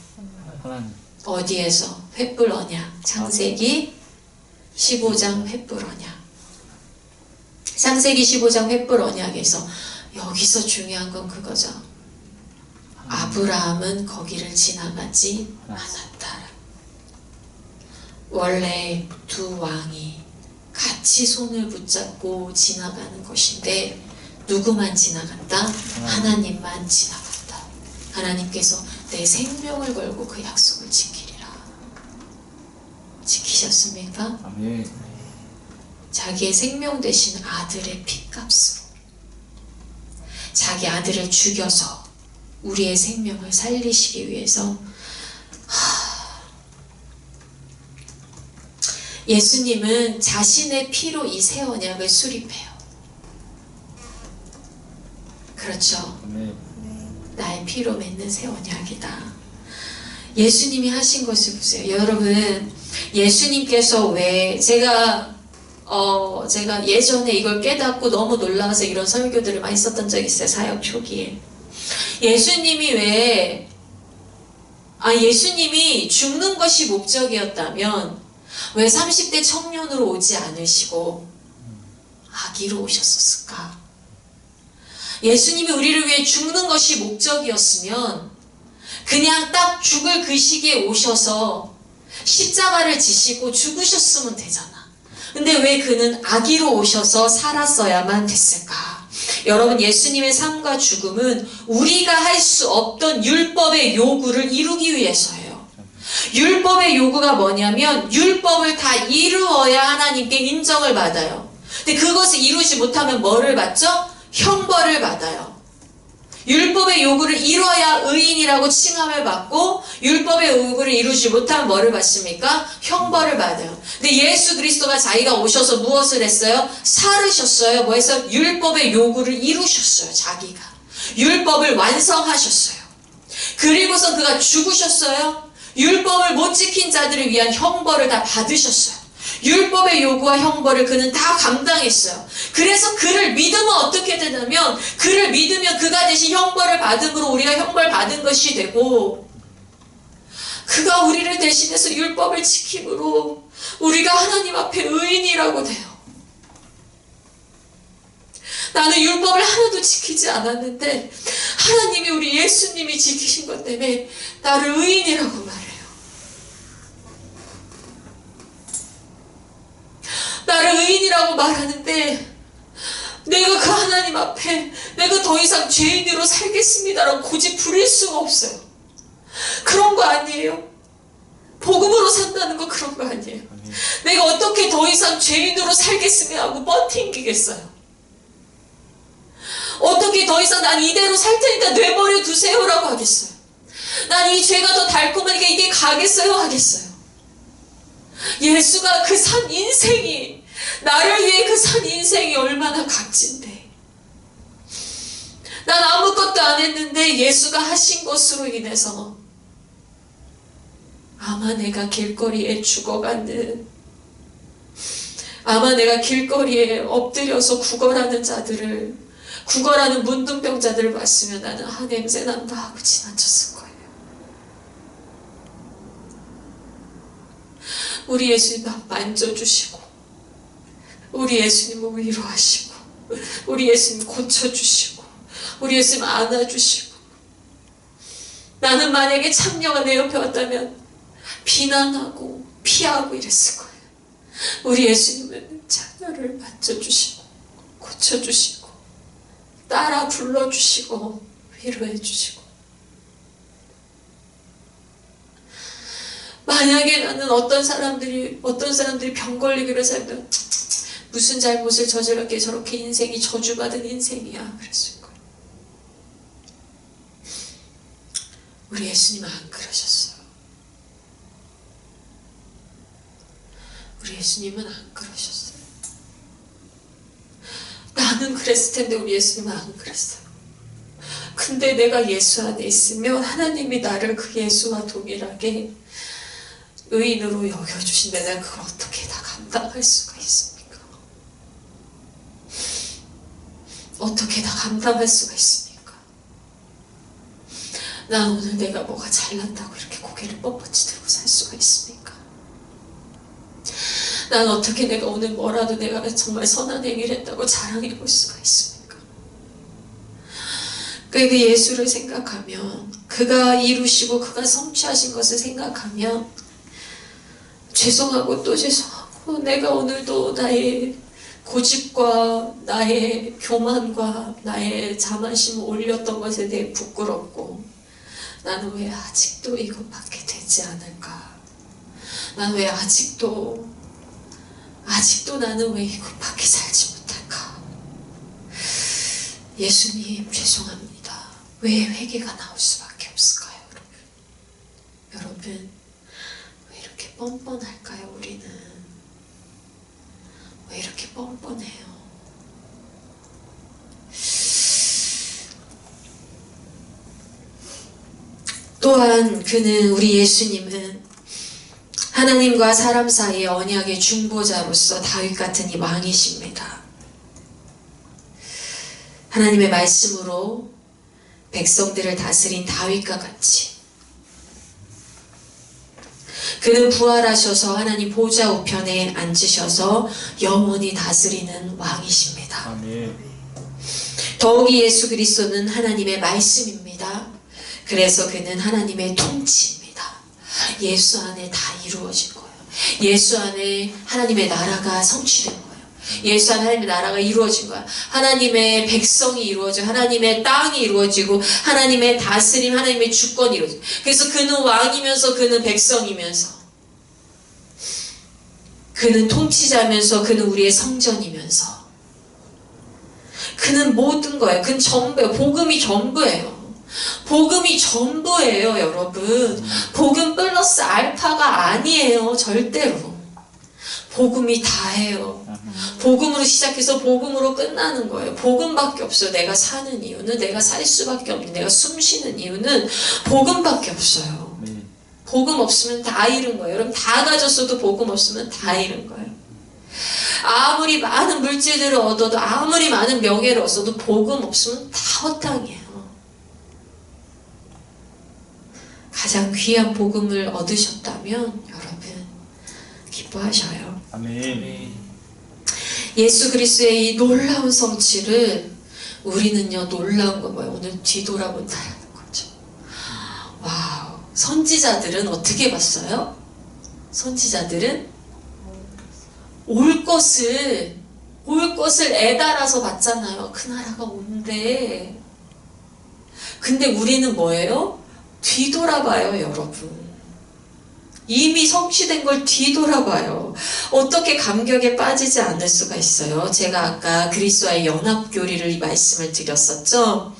어디에서? 횃불 언약. 창세기 15장 횃불 언약. 창세기 15장 횃불 언약에서 여기서 중요한 건 그거죠. 아브라함은 거기를 지나가지 않았다. 원래 두 왕이 같이 손을 붙잡고 지나가는 것인데 누구만 지나갔다? 하나님만 지나갔다. 하나님께서 내 생명을 걸고 그 약속을 지키리라. 지키셨습니까? 아멘. 자기의 생명 대신 아들의 피값으로 자기 아들을 죽여서 우리의 생명을 살리시기 위해서 예수님은 자신의 피로 이 새 언약을 수립해요. 그렇죠. 나의 피로 맺는 새 언약이다. 예수님이 하신 것을 보세요. 여러분, 예수님께서 왜 제가 예전에 이걸 깨닫고 너무 놀라서 이런 설교들을 많이 썼던 적이 있어요. 사역 초기에. 예수님이 죽는 것이 목적이었다면 왜 30대 청년으로 오지 않으시고 아기로 오셨었을까? 예수님이 우리를 위해 죽는 것이 목적이었으면 그냥 딱 죽을 그 시기에 오셔서 십자가를 지시고 죽으셨으면 되잖아. 근데 왜 그는 아기로 오셔서 살았어야만 됐을까? 여러분, 예수님의 삶과 죽음은 우리가 할 수 없던 율법의 요구를 이루기 위해서예요. 율법의 요구가 뭐냐면 율법을 다 이루어야 하나님께 인정을 받아요. 근데 그것을 이루지 못하면 뭐를 받죠? 형벌을 받아요. 율법의 요구를 이루어야 의인이라고 칭함을 받고 율법의 요구를 이루지 못하면 뭐를 받습니까? 형벌을 받아요. 근데 예수 그리스도가 자기가 오셔서 무엇을 했어요? 살으셨어요. 뭐 해서? 율법의 요구를 이루셨어요. 자기가. 율법을 완성하셨어요. 그리고서 그가 죽으셨어요. 율법을 못 지킨 자들을 위한 형벌을 다 받으셨어요. 율법의 요구와 형벌을 그는 다 감당했어요. 그래서 그를 믿으면 어떻게 되냐면 그를 믿으면 그가 대신 형벌을 받음으로 우리가 형벌 받은 것이 되고 그가 우리를 대신해서 율법을 지킴으로 우리가 하나님 앞에 의인이라고 돼요. 나는 율법을 하나도 지키지 않았는데 하나님이 우리 예수님이 지키신 것 때문에 나를 의인이라고 말해요. 나를 의인이라고 말하는데 내가 그 하나님 앞에 내가 더 이상 죄인으로 살겠습니다라고 고집 부릴 수가 없어요. 그런 거 아니에요. 복음으로 산다는 거 그런 거 아니에요. 내가 어떻게 더 이상 죄인으로 살겠으며 하고 뻗팅기겠어요. 어떻게 더 이상 난 이대로 살 테니까 내버려 두세요라고 하겠어요. 난 이 죄가 더 달콤하니까 이게 가겠어요 하겠어요. 예수가 그 산 인생이 나를 위해 그 산 인생이 얼마나 값진데 난 아무것도 안 했는데 예수가 하신 것으로 인해서 아마 내가 길거리에 죽어가는 아마 내가 길거리에 엎드려서 구걸하는 자들을 구걸하는 문둥병자들을 봤으면 나는 냄새 난다 하고 지나쳤을 거예요. 우리 예수님 나 만져주시고 우리 예수님을 위로하시고 우리 예수님 고쳐주시고 우리 예수님 안아주시고 나는 만약에 참녀가 내 옆에 왔다면 비난하고 피하고 이랬을 거예요. 우리 예수님은 참녀를 만져주시고 고쳐주시고 따라 불러주시고 위로해주시고 만약에 나는 어떤 사람들이 병 걸리기를 살면 무슨 잘못을 저질렀기에 저렇게 인생이 저주받은 인생이야 그랬을 거예요. 우리 예수님은 안 그러셨어요. 우리 예수님은 안 그러셨어요. 나는 그랬을 텐데 우리 예수님은 안 그랬어요. 근데 내가 예수 안에 있으면 하나님이 나를 그 예수와 동일하게 의인으로 여겨주신데 내가 그걸 어떻게 다 감당할 수가 있습니까? 어떻게 다 감당할 수가 있습니까? 난 오늘 내가 뭐가 잘난다고 이렇게 고개를 뻣뻣이 들고 살 수가 있습니까? 난 어떻게 내가 오늘 뭐라도 내가 정말 선한 행위를 했다고 자랑해 볼 수가 있습니까? 그 예수를 생각하면 그가 이루시고 그가 성취하신 것을 생각하면 죄송하고 또 죄송하고 내가 오늘도 나의 고집과 나의 교만과 나의 자만심을 올렸던 것에 대해 부끄럽고 나는 왜 아직도 이것밖에 되지 않을까? 나는 왜 아직도 나는 왜 이것밖에 살지 못할까? 예수님 죄송합니다. 왜 회개가 나올 수밖에 없을까요? 여러분 왜 이렇게 뻔뻔할까요? 우리는 왜 이렇게 뻔뻔해요? 또한 우리 예수님은 하나님과 사람 사이의 언약의 중보자로서 다윗 같은 이 왕이십니다. 하나님의 말씀으로 백성들을 다스린 다윗과 같이 그는 부활하셔서 하나님 보좌 우편에 앉으셔서 영원히 다스리는 왕이십니다. 아멘. 더욱이 예수 그리스도는 하나님의 말씀입니다. 그래서 그는 하나님의 통치입니다. 예수 안에 다 이루어진 거예요. 예수 안에 하나님의 나라가 성취된 거예요. 예수 하나님의 나라가 이루어진 거야. 하나님의 백성이 이루어지고 하나님의 땅이 이루어지고 하나님의 다스림, 하나님의 주권이 이루어지고. 그래서 그는 왕이면서 그는 백성이면서 그는 통치자면서 그는 우리의 성전이면서 그는 모든 거예요. 그는 전부예요. 복음이 전부예요. 복음이 전부예요, 여러분. 복음 플러스 알파가 아니에요, 절대로. 복음이 다예요. 복음으로 시작해서 복음으로 끝나는 거예요. 복음밖에 없어요. 내가 사는 이유는, 내가 살 수밖에 없는, 내가 숨 쉬는 이유는 복음밖에 없어요. 복음 없으면 다 잃은 거예요. 여러분 다 가졌어도 복음 없으면 다 잃은 거예요. 아무리 많은 물질들을 얻어도, 아무리 많은 명예를 얻어도 복음 없으면 다 헛당이에요. 가장 귀한 복음을 얻으셨다면 여러분 기뻐하셔요. 아멘. 예수 그리스도의 이 놀라운 성취를 우리는요, 놀라운 거 뭐예요? 오늘 뒤돌아본다는 거죠. 와우. 선지자들은 어떻게 봤어요? 선지자들은 올 것을 애달아서 봤잖아요. 그 나라가 온대. 근데 우리는 뭐예요? 뒤돌아봐요, 여러분. 이미 성취된 걸 뒤돌아봐요. 어떻게 감격에 빠지지 않을 수가 있어요? 제가 아까 그리스도와의 연합교리를 말씀을 드렸었죠.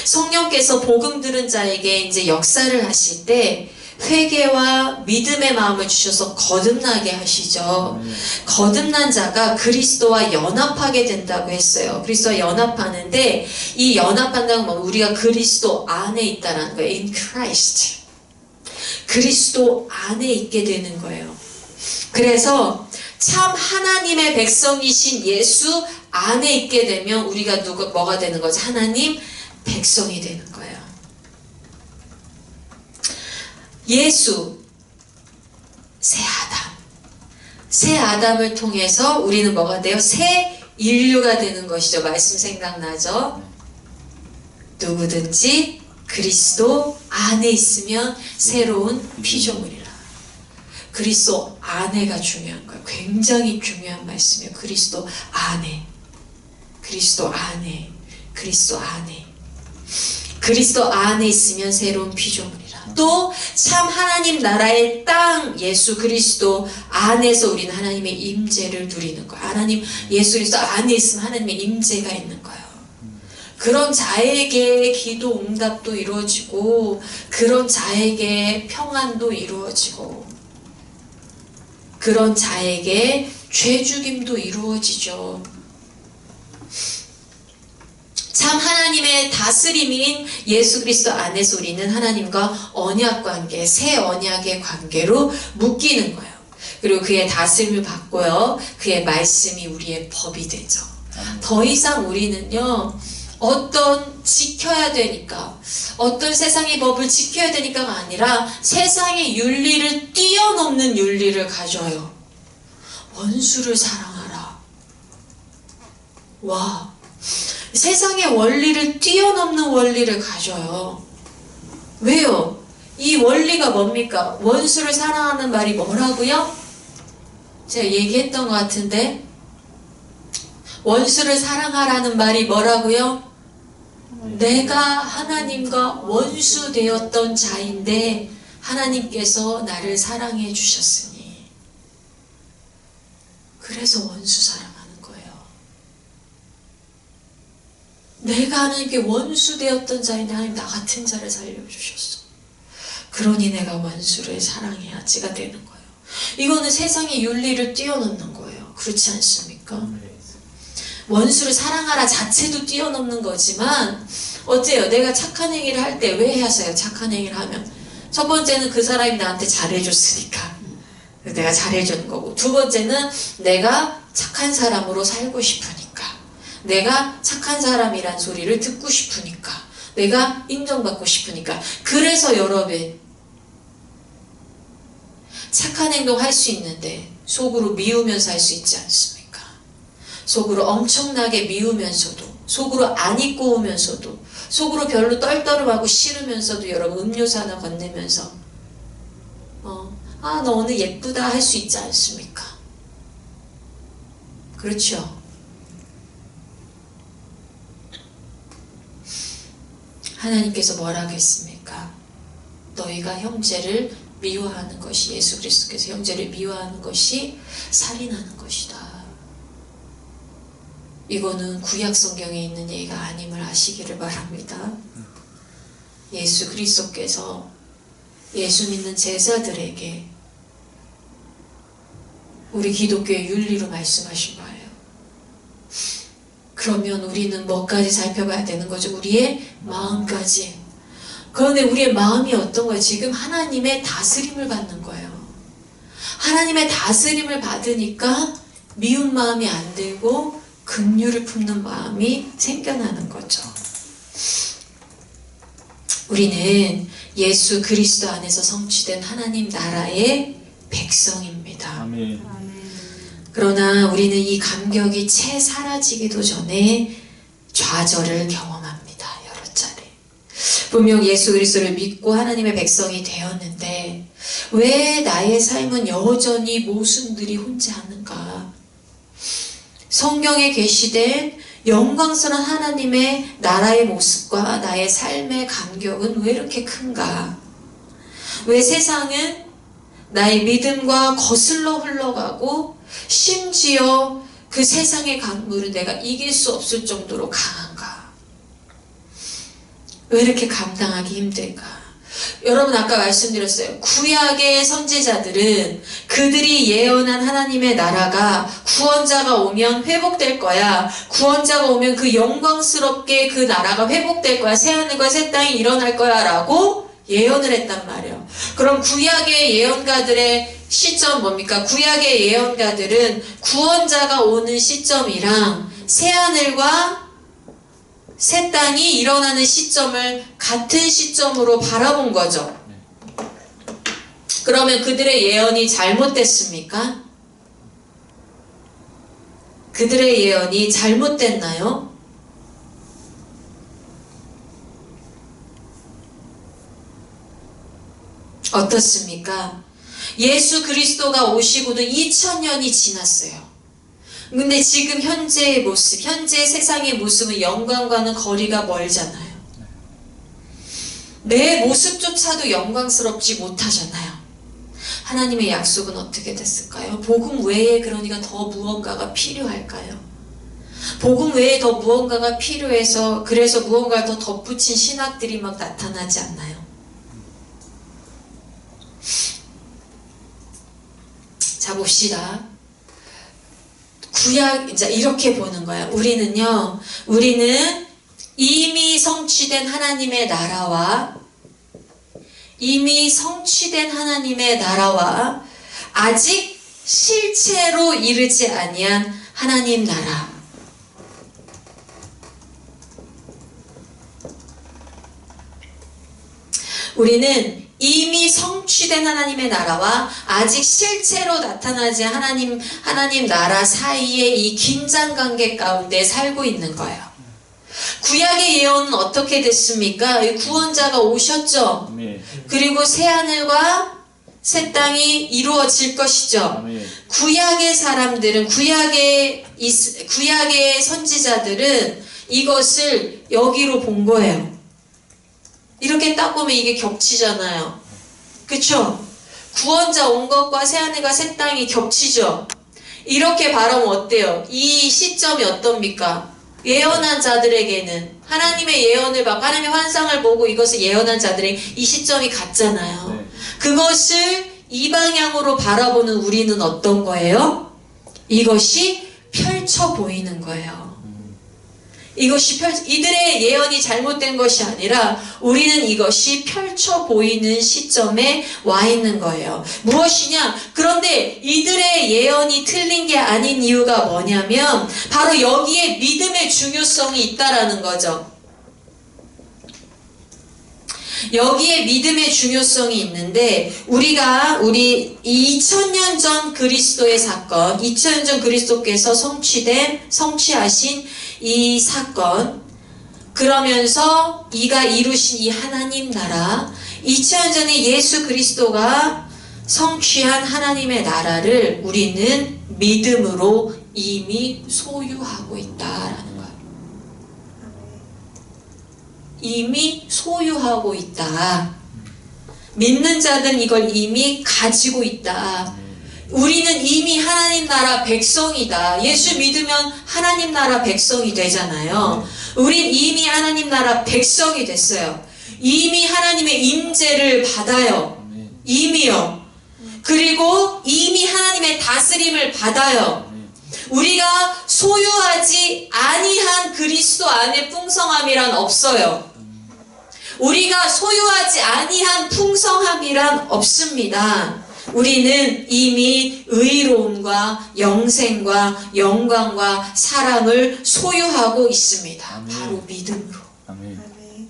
성령께서 복음 들은 자에게 이제 역사를 하실 때 회개와 믿음의 마음을 주셔서 거듭나게 하시죠. 거듭난 자가 그리스도와 연합하게 된다고 했어요. 그리스도와 연합하는데, 이 연합한다는 건 우리가 그리스도 안에 있다는 거예요. In Christ. 그리스도 안에 있게 되는 거예요. 그래서 참 하나님의 백성이신 예수 안에 있게 되면 우리가 뭐가 되는 거죠? 하나님 백성이 되는 거예요. 예수, 새 아담을 통해서 우리는 뭐가 돼요? 새 인류가 되는 것이죠. 말씀 생각나죠? 누구든지 그리스도 안에 있으면 새로운 피조물이라. 그리스도 안에가 중요한 거예요. 굉장히 중요한 말씀이에요. 그리스도 안에. 그리스도 안에. 그리스도 안에. 그리스도 안에 있으면 새로운 피조물이라. 또 참 하나님 나라의 땅 예수 그리스도 안에서 우리는 하나님의 임재를 누리는 거예요. 하나님 예수 그리스도 안에 있으면 하나님의 임재가 있는 거예요. 그런 자에게 기도 응답도 이루어지고, 그런 자에게 평안도 이루어지고, 그런 자에게 죄 죽임도 이루어지죠. 참 하나님의 다스림인 예수 그리스도 안에서 우리는 하나님과 언약 관계, 새 언약의 관계로 묶이는 거예요. 그리고 그의 다스림을 받고요, 그의 말씀이 우리의 법이 되죠. 더 이상 우리는요, 어떤 지켜야 되니까, 어떤 세상의 법을 지켜야 되니까가 아니라 세상의 윤리를 뛰어넘는 윤리를 가져요. 원수를 사랑하라. 와, 세상의 원리를 뛰어넘는 원리를 가져요. 왜요? 이 원리가 뭡니까? 원수를 사랑하는 말이 뭐라고요? 제가 얘기했던 것 같은데, 원수를 사랑하라는 말이 뭐라고요? 내가 하나님과 원수 되었던 자인데 하나님께서 나를 사랑해 주셨으니, 그래서 원수 사랑하는 거예요. 내가 하나님께 원수 되었던 자인데 하나님 나 같은 자를 살려주셨어. 그러니 내가 원수를 사랑해야지가 되는 거예요. 이거는 세상의 윤리를 뛰어넘는 거예요. 그렇지 않습니까? 원수를 사랑하라 자체도 뛰어넘는 거지만, 어때요? 내가 착한 행위를 할 때 왜 하세요? 착한 행위를 하면 첫 번째는 그 사람이 나한테 잘해줬으니까 내가 잘해주는 거고, 두 번째는 내가 착한 사람으로 살고 싶으니까, 내가 착한 사람이란 소리를 듣고 싶으니까, 내가 인정받고 싶으니까. 그래서 여러분, 착한 행동 할 수 있는데 속으로 미우면서 할 수 있지 않습니까? 속으로 엄청나게 미우면서도, 속으로 안 입고 오면서도, 속으로 별로 떨떠름하고 싫으면서도 여러분 음료수 하나 건네면서 너 오늘 예쁘다 할 수 있지 않습니까? 그렇죠? 하나님께서 뭐라 하겠습니까? 너희가 형제를 미워하는 것이, 예수 그리스도께서 형제를 미워하는 것이 살인하는 것이다. 이거는 구약 성경에 있는 얘기가 아님을 아시기를 바랍니다. 예수 그리스도께서 예수 믿는 제자들에게 우리 기독교의 윤리로 말씀하신 거예요. 그러면 우리는 뭐까지 살펴봐야 되는 거죠? 우리의 마음까지. 그런데 우리의 마음이 어떤 거예요? 지금 하나님의 다스림을 받는 거예요. 하나님의 다스림을 받으니까 미운 마음이 안 되고 긍휼을 품는 마음이 생겨나는 거죠. 우리는 예수 그리스도 안에서 성취된 하나님 나라의 백성입니다. 아멘. 그러나 우리는 이 감격이 채 사라지기도 전에 좌절을 경험합니다. 여러 차례. 분명 예수 그리스도를 믿고 하나님의 백성이 되었는데 왜 나의 삶은 여전히 모순들이 혼재하는가? 성경에 계시된 영광스러운 하나님의 나라의 모습과 나의 삶의 감격은 왜 이렇게 큰가? 왜 세상은 나의 믿음과 거슬러 흘러가고 심지어 그 세상의 강물은 내가 이길 수 없을 정도로 강한가? 왜 이렇게 감당하기 힘들까? 여러분 아까 말씀드렸어요. 구약의 선지자들은 그들이 예언한 하나님의 나라가 구원자가 오면 회복될 거야. 구원자가 오면 그 영광스럽게 그 나라가 회복될 거야. 새하늘과 새 땅이 일어날 거야 라고 예언을 했단 말이에요. 그럼 구약의 예언가들의 시점 뭡니까? 구약의 예언가들은 구원자가 오는 시점이랑 새하늘과 새 땅이 일어나는 시점을 같은 시점으로 바라본 거죠. 그러면 그들의 예언이 잘못됐습니까? 그들의 예언이 잘못됐나요? 어떻습니까? 예수 그리스도가 오시고도 2000년이 지났어요. 근데 지금 현재의 모습, 현재 세상의 모습은 영광과는 거리가 멀잖아요. 내 모습조차도 영광스럽지 못하잖아요. 하나님의 약속은 어떻게 됐을까요? 복음 외에 그러니까 더 무언가가 필요할까요? 복음 외에 더 무언가가 필요해서 그래서 무언가를 더 덧붙인 신학들이 막 나타나지 않나요? 자 봅시다. 구약 이제 이렇게 보는 거야. 우리는 이미 성취된 하나님의 나라와 아직 실체로 이르지 아니한 하나님 나라. 우리는 이미 성취된 하나님의 나라와 아직 실체로 나타나지 하나님 나라 사이의 이 긴장 관계 가운데 살고 있는 거예요. 구약의 예언은 어떻게 됐습니까? 구원자가 오셨죠. 아멘. 그리고 새하늘과 새 땅이 이루어질 것이죠. 아멘. 구약의 사람들은 구약의 선지자들은 이것을 여기로 본 거예요. 이렇게 딱 보면 이게 겹치잖아요. 그쵸? 구원자 온 것과 새하늘과 새 땅이 겹치죠. 이렇게 바라면 어때요? 이 시점이 어떻습니까? 예언한 자들에게는 하나님의 예언을 받고 하나님의 환상을 보고 이것을 예언한 자들에게 이 시점이 같잖아요. 네. 그것을 이 방향으로 바라보는 우리는 어떤 거예요? 이것이 펼쳐 보이는 거예요. 이들의 예언이 잘못된 것이 아니라 우리는 이것이 펼쳐 보이는 시점에 와 있는 거예요. 무엇이냐? 그런데 이들의 예언이 틀린 게 아닌 이유가 뭐냐면 바로 여기에 믿음의 중요성이 있다라는 거죠. 여기에 믿음의 중요성이 있는데 우리 2000년 전 그리스도의 사건, 2000년 전 그리스도께서 성취하신 이 사건, 그러면서 이가 이루신 이 하나님 나라, 2000년 전에 예수 그리스도가 성취한 하나님의 나라를 우리는 믿음으로 이미 소유하고 있다라는 거예요. 이미 소유하고 있다. 믿는 자들은 이걸 이미 가지고 있다. 우리는 이미 하나님 나라 백성이다. 예수 믿으면 하나님 나라 백성이 되잖아요. 우린 이미 하나님 나라 백성이 됐어요. 이미 하나님의 임재를 받아요. 이미요. 그리고 이미 하나님의 다스림을 받아요. 우리가 소유하지 아니한 그리스도 안에 풍성함이란 없어요. 우리가 소유하지 아니한 풍성함이란 없습니다. 우리는 이미 의로움과 영생과 영광과 사랑을 소유하고 있습니다. 아멘. 바로 믿음으로. 아멘.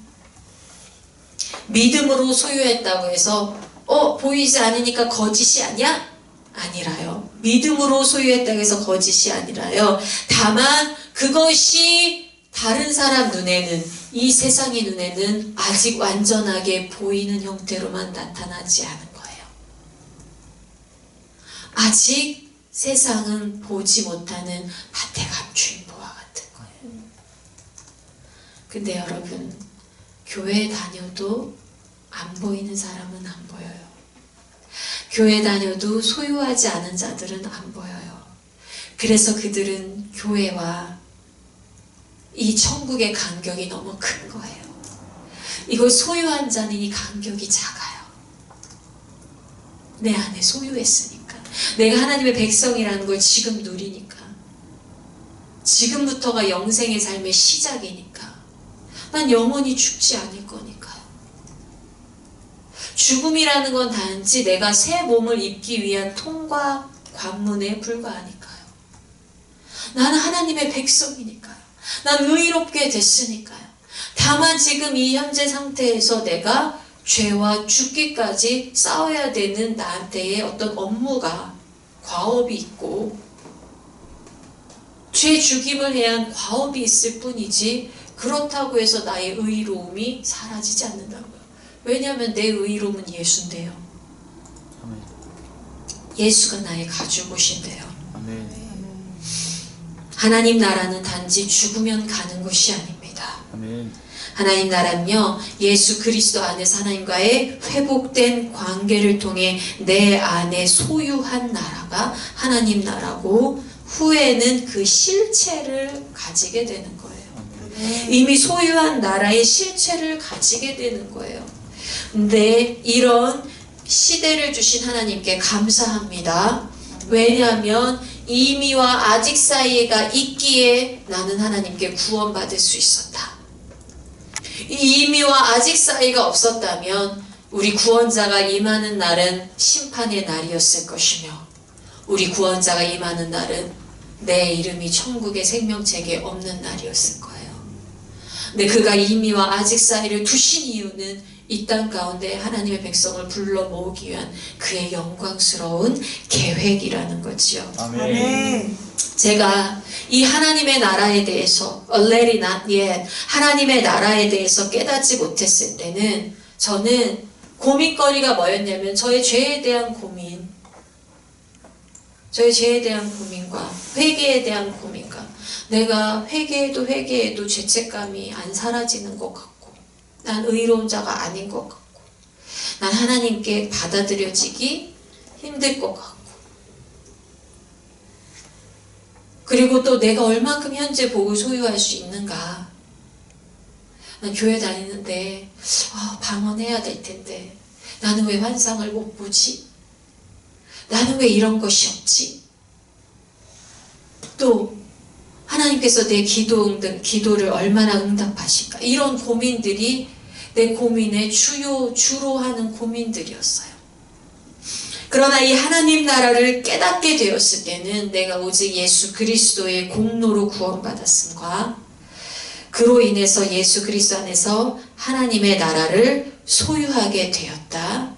믿음으로 소유했다고 해서 보이지 않으니까 거짓이 아니야? 아니라요. 믿음으로 소유했다고 해서 거짓이 아니라요. 다만 그것이 다른 사람 눈에는, 이 세상의 눈에는 아직 완전하게 보이는 형태로만 나타나지 않은 거예요. 아직 세상은 보지 못하는 밭에 감추인 보화 같은 거예요. 근데 여러분, 교회 다녀도 안 보이는 사람은 안 보여요. 교회 다녀도 소유하지 않은 자들은 안 보여요. 그래서 그들은 교회와 이 천국의 간격이 너무 큰 거예요. 이걸 소유한 자는 이 간격이 작아요. 내 안에 소유했으니까. 내가 하나님의 백성이라는 걸 지금 누리니까. 지금부터가 영생의 삶의 시작이니까. 난 영원히 죽지 않을 거니까요. 죽음이라는 건 단지 내가 새 몸을 입기 위한 통과 관문에 불과하니까요. 나는 하나님의 백성이니까요. 난 의롭게 됐으니까요. 다만 지금 이 현재 상태에서 내가 죄와 죽기까지 싸워야 되는 나한테의 어떤 업무가, 과업이 있고, 죄 죽임을 해야 한 과업이 있을 뿐이지, 그렇다고 해서 나의 의로움이 사라지지 않는다고요. 왜냐하면 내 의로움은 예수인데요. 아멘. 예수가 나의 가죽옷인데요. 아멘. 하나님 나라는 단지 죽으면 가는 곳이 아닙니다. 아멘. 하나님 나라는요, 예수 그리스도 안에서 하나님과의 회복된 관계를 통해 내 안에 소유한 나라가 하나님 나라고, 후에는 그 실체를 가지게 되는 거예요. 이미 소유한 나라의 실체를 가지게 되는 거예요. 근데 이런 시대를 주신 하나님께 감사합니다. 왜냐하면 이미와 아직 사이가 있기에 나는 하나님께 구원받을 수 있었다. 이 이미와 아직 사이가 없었다면 우리 구원자가 임하는 날은 심판의 날이었을 것이며, 우리 구원자가 임하는 날은 내 이름이 천국의 생명책에 없는 날이었을 거예요. 근데 그가 이미와 아직 사이를 두신 이유는 이 땅 가운데 하나님의 백성을 불러 모으기 위한 그의 영광스러운 계획이라는 거지요. 아멘. 제가 이 하나님의 나라에 대해서 already not yet, 하나님의 나라에 대해서 깨닫지 못했을 때는 저는 고민거리가 뭐였냐면 저의 죄에 대한 고민, 저의 죄에 대한 고민과 회개에 대한 고민과, 내가 회개해도 죄책감이 안 사라지는 것 같고, 난 의로운 자가 아닌 것 같고, 난 하나님께 받아들여지기 힘들 것 같고, 그리고 또 내가 얼만큼 현재 복을 소유할 수 있는가. 난 교회 다니는데 방언해야 될 텐데 나는 왜 환상을 못 보지? 나는 왜 이런 것이 없지? 또 하나님께서 내 기도를 얼마나 응답하실까? 이런 고민들이 내 고민의 주로 하는 고민들이었어요. 그러나 이 하나님 나라를 깨닫게 되었을 때는 내가 오직 예수 그리스도의 공로로 구원받았음과, 그로 인해서 예수 그리스도 안에서 하나님의 나라를 소유하게 되었다.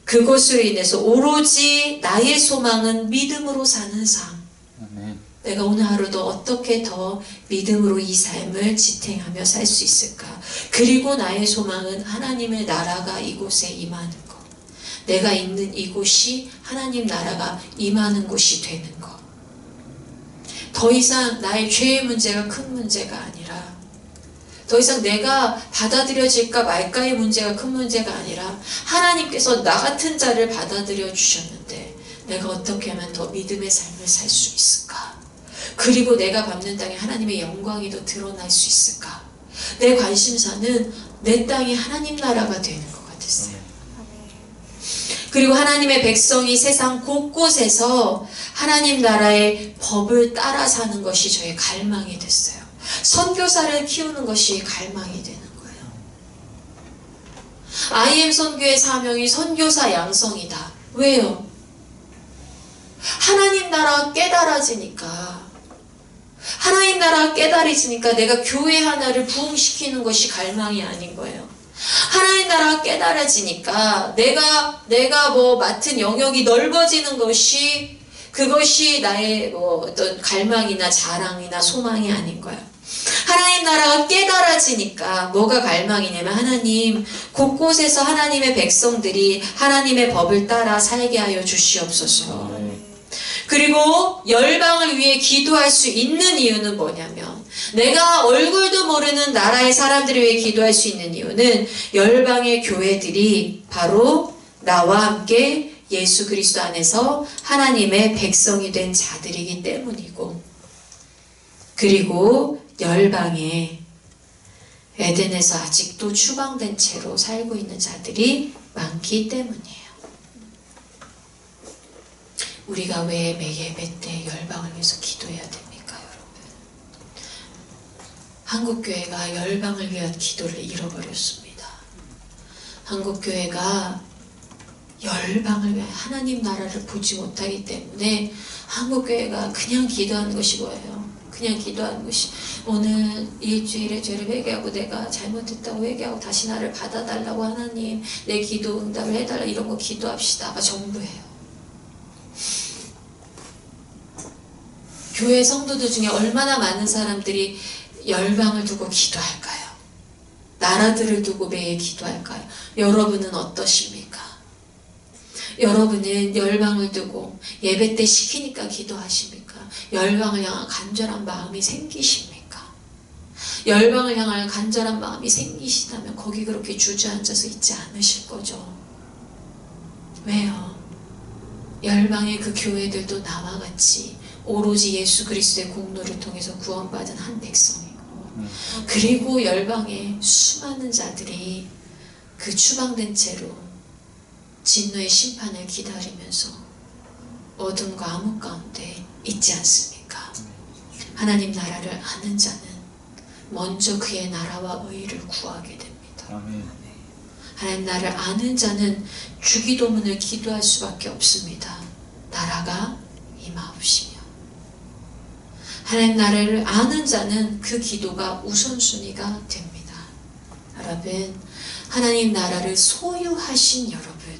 그것으로 인해서 오로지 나의 소망은 믿음으로 사는 삶. 아멘. 내가 오늘 하루도 어떻게 더 믿음으로 이 삶을 지탱하며 살 수 있을까? 그리고 나의 소망은 하나님의 나라가 이곳에 임하는 것. 내가 있는 이곳이 하나님 나라가 임하는 곳이 되는 것. 더 이상 나의 죄의 문제가 큰 문제가 아니라 더 이상 내가 받아들여질까 말까의 문제가 큰 문제가 아니라 하나님께서 나 같은 자를 받아들여 주셨는데 내가 어떻게 하면 더 믿음의 삶을 살 수 있을까? 그리고 내가 밟는 땅에 하나님의 영광이 더 드러날 수 있을까? 내 관심사는 내 땅이 하나님 나라가 되는 것 같았어요. 그리고 하나님의 백성이 세상 곳곳에서 하나님 나라의 법을 따라 사는 것이 저의 갈망이 됐어요. 선교사를 키우는 것이 갈망이 되는 거예요. IM 선교의 사명이 선교사 양성이다. 왜요? 하나님 나라가 깨달아지니까 하나님 나라가 깨달아지니까 내가 교회 하나를 부흥시키는 것이 갈망이 아닌 거예요. 하나님 나라가 깨달아지니까 내가 뭐 맡은 영역이 넓어지는 것이 그것이 나의 뭐 어떤 갈망이나 자랑이나 소망이 아닌 거예요. 하나님 나라가 깨달아지니까 뭐가 갈망이냐면 하나님 곳곳에서 하나님의 백성들이 하나님의 법을 따라 살게 하여 주시옵소서. 그리고 열방을 위해 기도할 수 있는 이유는 뭐냐면 내가 얼굴도 모르는 나라의 사람들을 위해 기도할 수 있는 이유는 열방의 교회들이 바로 나와 함께 예수 그리스도 안에서 하나님의 백성이 된 자들이기 때문이고 그리고 열방에 에덴에서 아직도 추방된 채로 살고 있는 자들이 많기 때문이에요. 우리가 왜 매 예배 때 열방을 위해서 기도해야 됩니까, 여러분? 한국교회가 열방을 위한 기도를 잃어버렸습니다. 한국교회가 열방을 위해 하나님 나라를 보지 못하기 때문에 한국교회가 그냥 기도하는 것이 뭐예요? 그냥 기도하는 것이 오늘 일주일에 죄를 회개하고 내가 잘못했다고 회개하고 다시 나를 받아달라고 하나님 내 기도 응답을 해달라 이런 거 기도합시다가 전부예요. 교회 성도들 중에 얼마나 많은 사람들이 열방을 두고 기도할까요? 나라들을 두고 매일 기도할까요? 여러분은 어떠십니까? 여러분은 열방을 두고 예배 때 시키니까 기도하십니까? 열방을 향한 간절한 마음이 생기십니까? 열방을 향한 간절한 마음이 생기시다면 거기 그렇게 주저앉아서 있지 않으실 거죠. 왜요? 열방의 그 교회들도 나와 같이 오로지 예수 그리스도의 공로를 통해서 구원받은 한 백성이고 그리고 열방의 수많은 자들이 그 추방된 채로 진노의 심판을 기다리면서 어둠과 암흑 가운데 있지 않습니까? 하나님 나라를 아는 자는 먼저 그의 나라와 의를 구하게 됩니다. 하나님 나라를 아는 자는 주기도문을 기도할 수밖에 없습니다. 나라가 임하옵시며 하나님 나라를 아는 자는 그 기도가 우선순위가 됩니다. 여러분, 하나님 나라를 소유하신 여러분,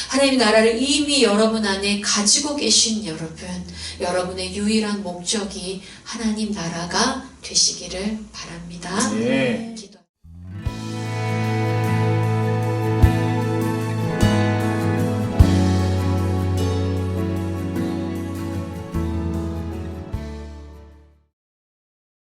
하나님 나라를 이미 여러분 안에 가지고 계신 여러분, 여러분의 유일한 목적이 하나님 나라가 되시기를 바랍니다. 네.